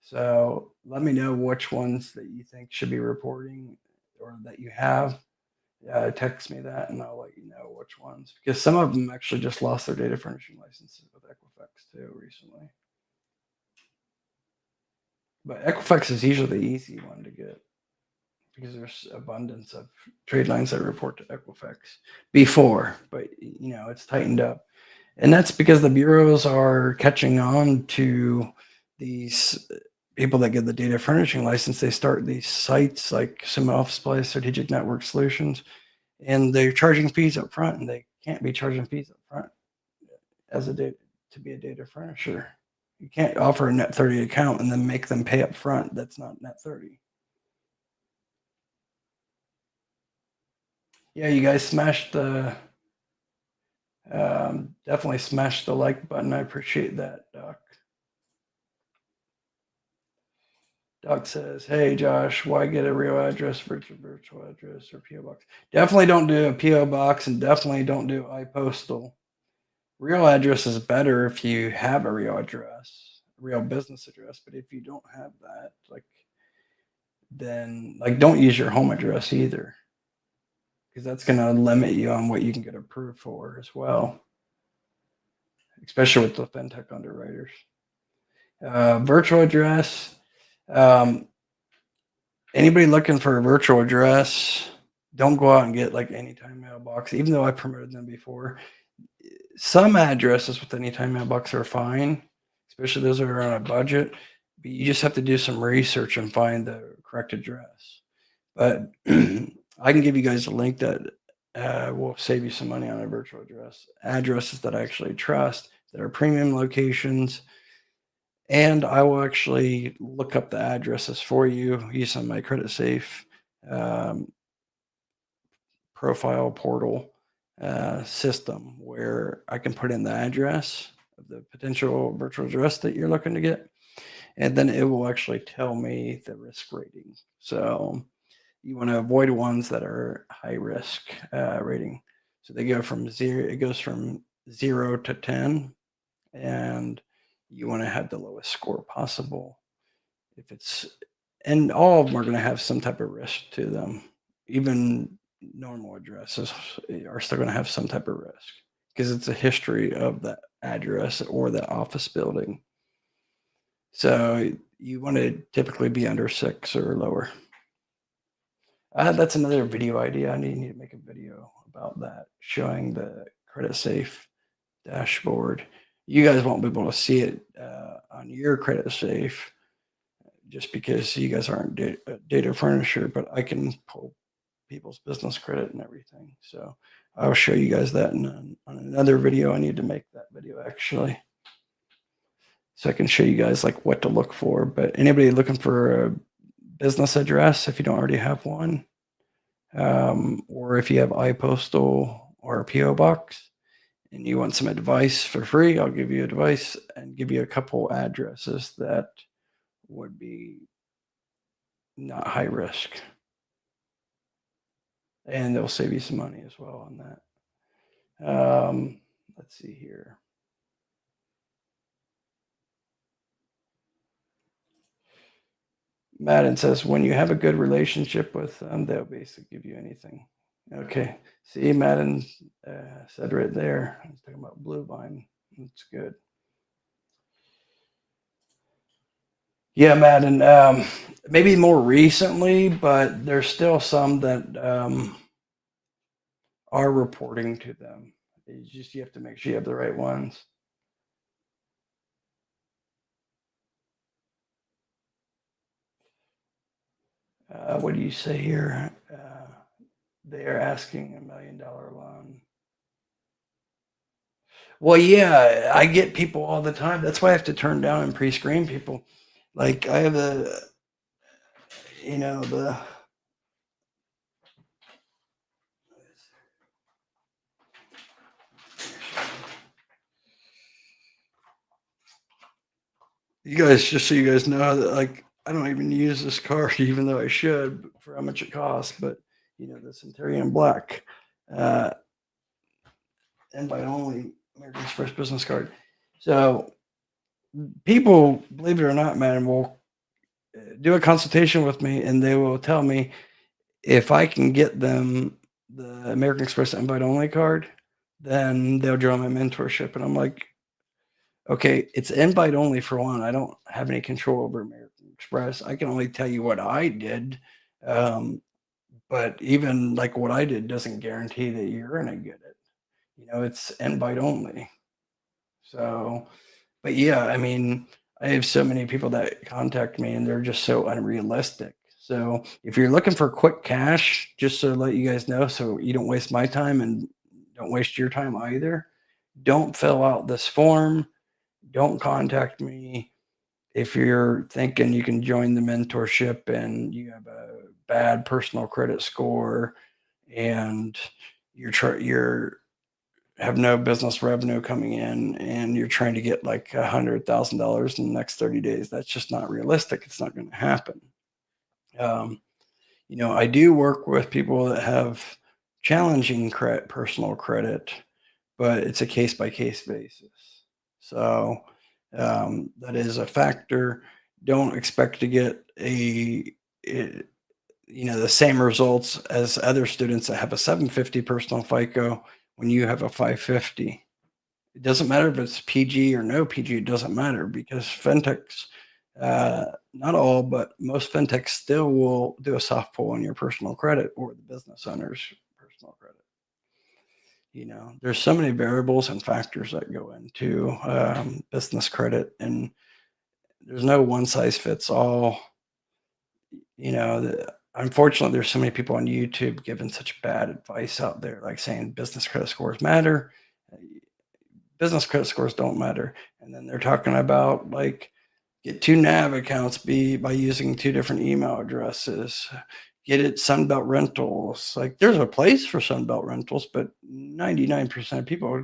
S1: So let me know which ones that you think should be reporting or that you have. Text me that and I'll let you know which ones because some of them actually just lost their data furnishing licenses with Equifax too recently. But Equifax is usually the easy one to get because there's abundance of trade lines that report to Equifax before, but it's tightened up. And that's because the bureaus are catching on to these people that get the data furnishing license. They start these sites like Summit Office Place, Strategic Network Solutions, and they're charging fees up front, and they can't be charging fees up front as a data to be a data furnisher. You can't offer a net 30 account and then make them pay up front. That's not net 30. Yeah, you guys smashed the definitely smash the like button. I appreciate that, Doc. Doc says, "Hey Josh, why get a real address, virtual address, or PO box? Definitely don't do a PO box, and definitely don't do iPostal. Real address is better if you have a real address, a real business address. But if you don't have that, then don't use your home address either, because that's going to limit you on what you can get approved for as well, especially with the fintech underwriters. Virtual address. Anybody looking for a virtual address, don't go out and get Anytime Mailbox, even though I promoted them before. Some addresses with Anytime Mailbox are fine, especially those that are on a budget. But you just have to do some research and find the correct address. But I can give you guys a link that will save you some money on a virtual address. Addresses that I actually trust, that are premium locations. And I will actually look up the addresses for you using my Credit Safe profile portal system, where I can put in the address of the potential virtual address that you're looking to get. And then it will actually tell me the risk rating. So you want to avoid ones that are high risk rating. So they go from zero, it goes from 0 to 10. And you want to have the lowest score possible. And all of them are going to have some type of risk to them. Even normal addresses are still going to have some type of risk because it's a history of that address or that office building. So you want to typically be under 6 or lower. That's another video idea. I need to make a video about that, showing the Credit Safe dashboard. You guys won't be able to see it on your Credit Safe just because you guys aren't data furnisher, but I can pull people's business credit and everything. So I'll show you guys that on another video. I need to make that video actually, so I can show you guys what to look for. But anybody looking for a business address, if you don't already have one, or if you have iPostal or a PO box, and you want some advice for free, I'll give you advice and give you a couple addresses that would be not high risk. And they'll save you some money as well on that. Let's see here. Madden says, when you have a good relationship with them, they'll basically give you anything. Okay. See, Madden said right there. I was talking about Bluevine. That's good. Yeah, Madden. Maybe more recently, but there's still some that are reporting to them. You have to make sure you have the right ones. What do you say here? They are asking $1 million loan. Well, yeah, I get people all the time. That's why I have to turn down and pre-screen people. I have the You guys, just so you guys know that, like, I don't even use this card, even though I should for how much it costs. But the Centurion Black, uh, invite only American Express business card. So people, believe it or not, man, will do a consultation with me, and they will tell me if I can get them the American Express invite only card, then they'll join my mentorship. And I'm like, okay, it's invite only for one. I don't have any control over American Express. I can only tell you what I did. Um, but even like what I did doesn't guarantee that you're going to get it. It's invite only. So, but yeah, I mean, I have so many people that contact me and they're just so unrealistic. So if you're looking for quick cash, just to let you guys know, so you don't waste my time and don't waste your time either, don't fill out this form. Don't contact me if you're thinking you can join the mentorship and you have a bad personal credit score and you're have no business revenue coming in and you're trying to get like $100,000 in the next 30 days. That's just not realistic. It's not going to happen. Um, I do work with people that have challenging personal credit, but it's a case by case basis. So that is a factor. Don't expect to get the same results as other students that have a 750 personal FICO when you have a 550. It doesn't matter if it's PG or no PG. It doesn't matter because fintechs, not all, but most fintechs still will do a soft pull on your personal credit or the business owner's personal credit. There's so many variables and factors that go into business credit, and there's no one size fits all. Unfortunately, there's so many people on YouTube giving such bad advice out there, like saying business credit scores matter. Business credit scores don't matter. And then they're talking about like get 2 NAV accounts by using 2 different email addresses. Get it Sunbelt Rentals. Like there's a place for Sunbelt Rentals, but 99% of people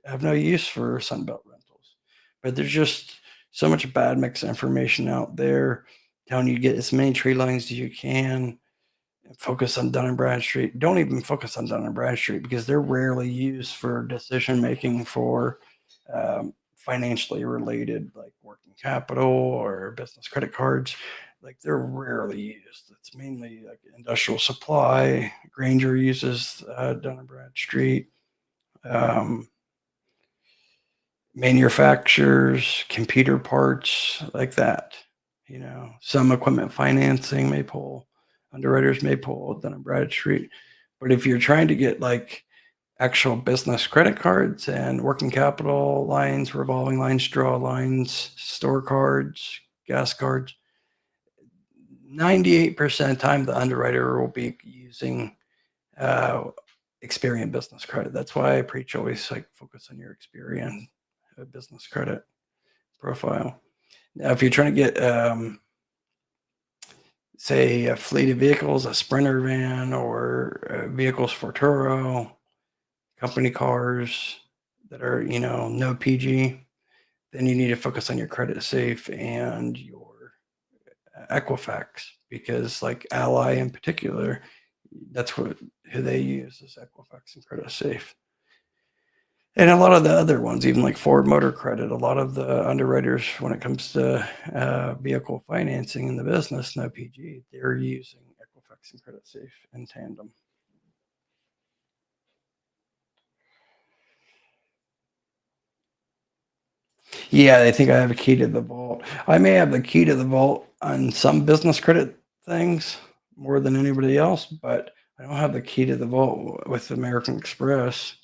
S1: have no use for Sunbelt Rentals. But there's just so much bad mix information out there telling you to get as many tree lines as you can. Focus on Dun & Bradstreet. Don't even focus on Dun & Bradstreet because they're rarely used for decision making for financially related, like working capital or business credit cards. Like they're rarely used. It's mainly like industrial supply. Granger uses Dun & Bradstreet. Manufacturers, computer parts, like that. Some equipment financing may pull. Underwriters may pull Dun & Bradstreet. But if you're trying to get like actual business credit cards and working capital lines, revolving lines, draw lines, store cards, gas cards, 98% of the time the underwriter will be using Experian business credit. That's why I preach always like focus on your Experian business credit profile. Now, if you're trying to get say a fleet of vehicles, a Sprinter van, or vehicles for Turo, company cars that are, no PG, then you need to focus on your Credit Safe and your Equifax because like Ally in particular, that's who they use is Equifax and Credit Safe. And a lot of the other ones, even like Ford Motor Credit, a lot of the underwriters, when it comes to vehicle financing in the business, no PG, they're using Equifax and Credit Safe in tandem. Yeah, they think I have a key to the vault. I may have the key to the vault on some business credit things more than anybody else, but I don't have the key to the vault with American Express.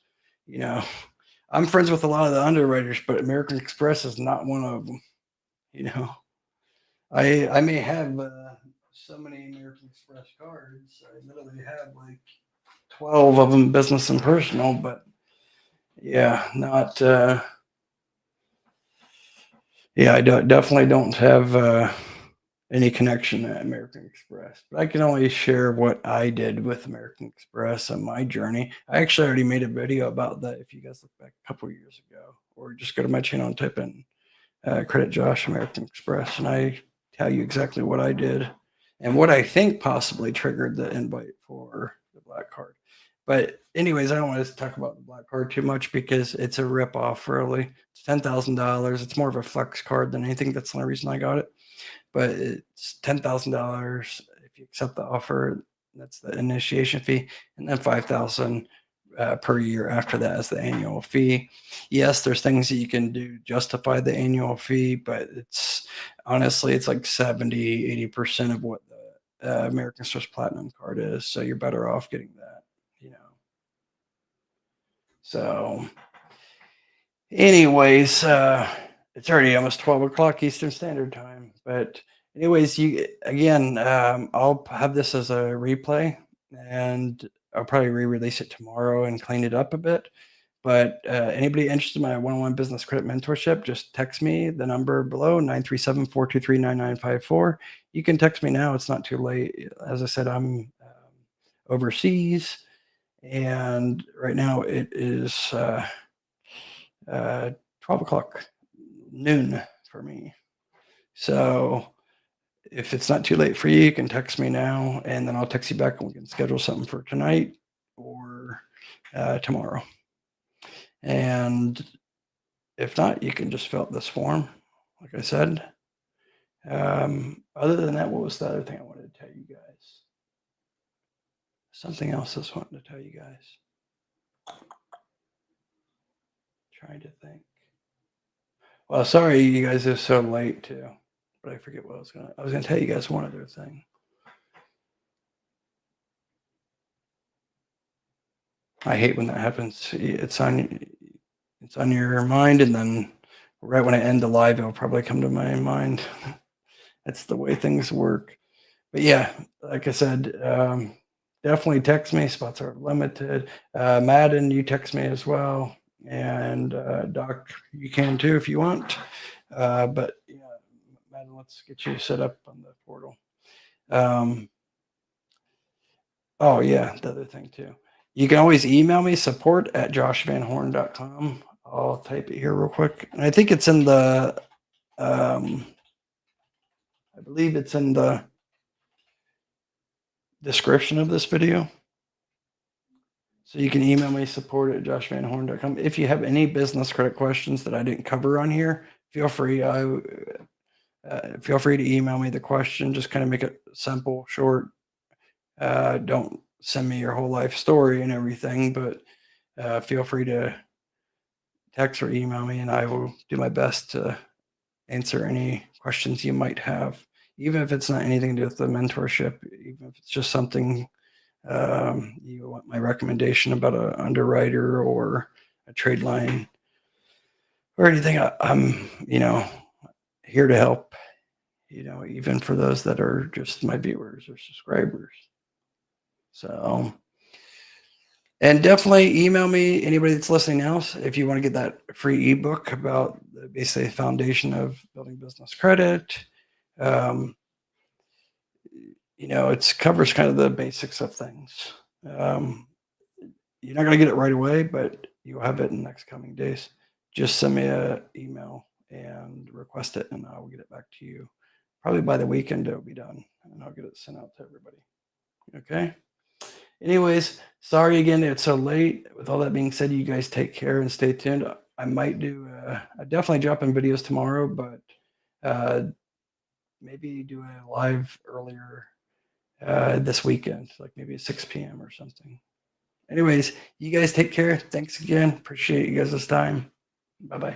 S1: I'm friends with a lot of the underwriters, but American Express is not one of them. I may have so many American Express cards. I literally have like 12 of them, business and personal, but yeah, not. I definitely don't have any connection to American Express, but I can only share what I did with American Express on my journey. I actually already made a video about that. If you guys look back a couple years ago, or just go to my channel and type in Credit Josh, American Express, and I tell you exactly what I did and what I think possibly triggered the invite for the black card. But anyways, I don't want to talk about the black card too much because it's a ripoff. Really, it's $10,000. It's more of a flex card than anything. That's the only reason I got it. But it's $10,000 if you accept the offer. That's the initiation fee, and then $5,000 per year after that as the annual fee. Yes, there's things that you can do justify the annual fee, but it's honestly it's like 70-80% of what the American Express Platinum card is. So you're better off getting that, you know. So, anyways, it's already almost 12 o'clock Eastern Standard Time. But anyways, you again, I'll have this as a replay, and I'll probably re-release it tomorrow and clean it up a bit. But anybody interested in my one-on-one business credit mentorship, just text me the number below, 937-423-9954. You can text me now. It's not too late. As I said, I'm overseas, and right now it is 12 o'clock noon for me. So if it's not too late for you, you can text me now, and then I'll text you back and we can schedule something for tonight or tomorrow. And if not, you can just fill out this form, like I said. Other than that, what was the other thing I wanted to tell you guys? Something else I was wanting to tell you guys. Trying to think. Well, sorry you guys are so late too, but I forget what I was gonna tell you guys one other thing. I hate when that happens. It's on your mind, and then right when I end the live, it'll probably come to my mind. That's the way things work. But yeah, like I said, definitely text me. Spots are limited. Madden, you text me as well. And Doc, you can too if you want. But yeah, Madden, let's get you set up on the portal. Oh yeah, the other thing too. You can always email me, support@joshvanhorn.com. I'll type it here real quick. And I think it's in the, I believe it's in the description of this video. So you can email me, support@joshvanhorn.com. If you have any business credit questions that I didn't cover on here, feel free. Feel free to email me the question. Just kind of make it simple, short. Don't send me your whole life story and everything, but feel free to text or email me, and I will do my best to answer any questions you might have, even if it's not anything to do with the mentorship, even if it's just something you want my recommendation about an underwriter or a trade line or anything. I'm here to help, even for those that are just my viewers or subscribers. So, and definitely email me, anybody that's listening else, if you want to get that free ebook about the basically foundation of building business credit. It covers kind of the basics of things. You're not going to get it right away, but you'll have it in the next coming days. Just send me an email and request it, and I'll get it back to you. Probably by the weekend, it'll be done, and I'll get it sent out to everybody. Okay? Anyways, sorry again, it's so late. With all that being said, you guys take care and stay tuned. I might do, I definitely drop in videos tomorrow, but maybe do a live earlier this weekend, like maybe at 6 p.m. or something. Anyways, you guys take care. Thanks again. Appreciate you guys' time. Bye-bye.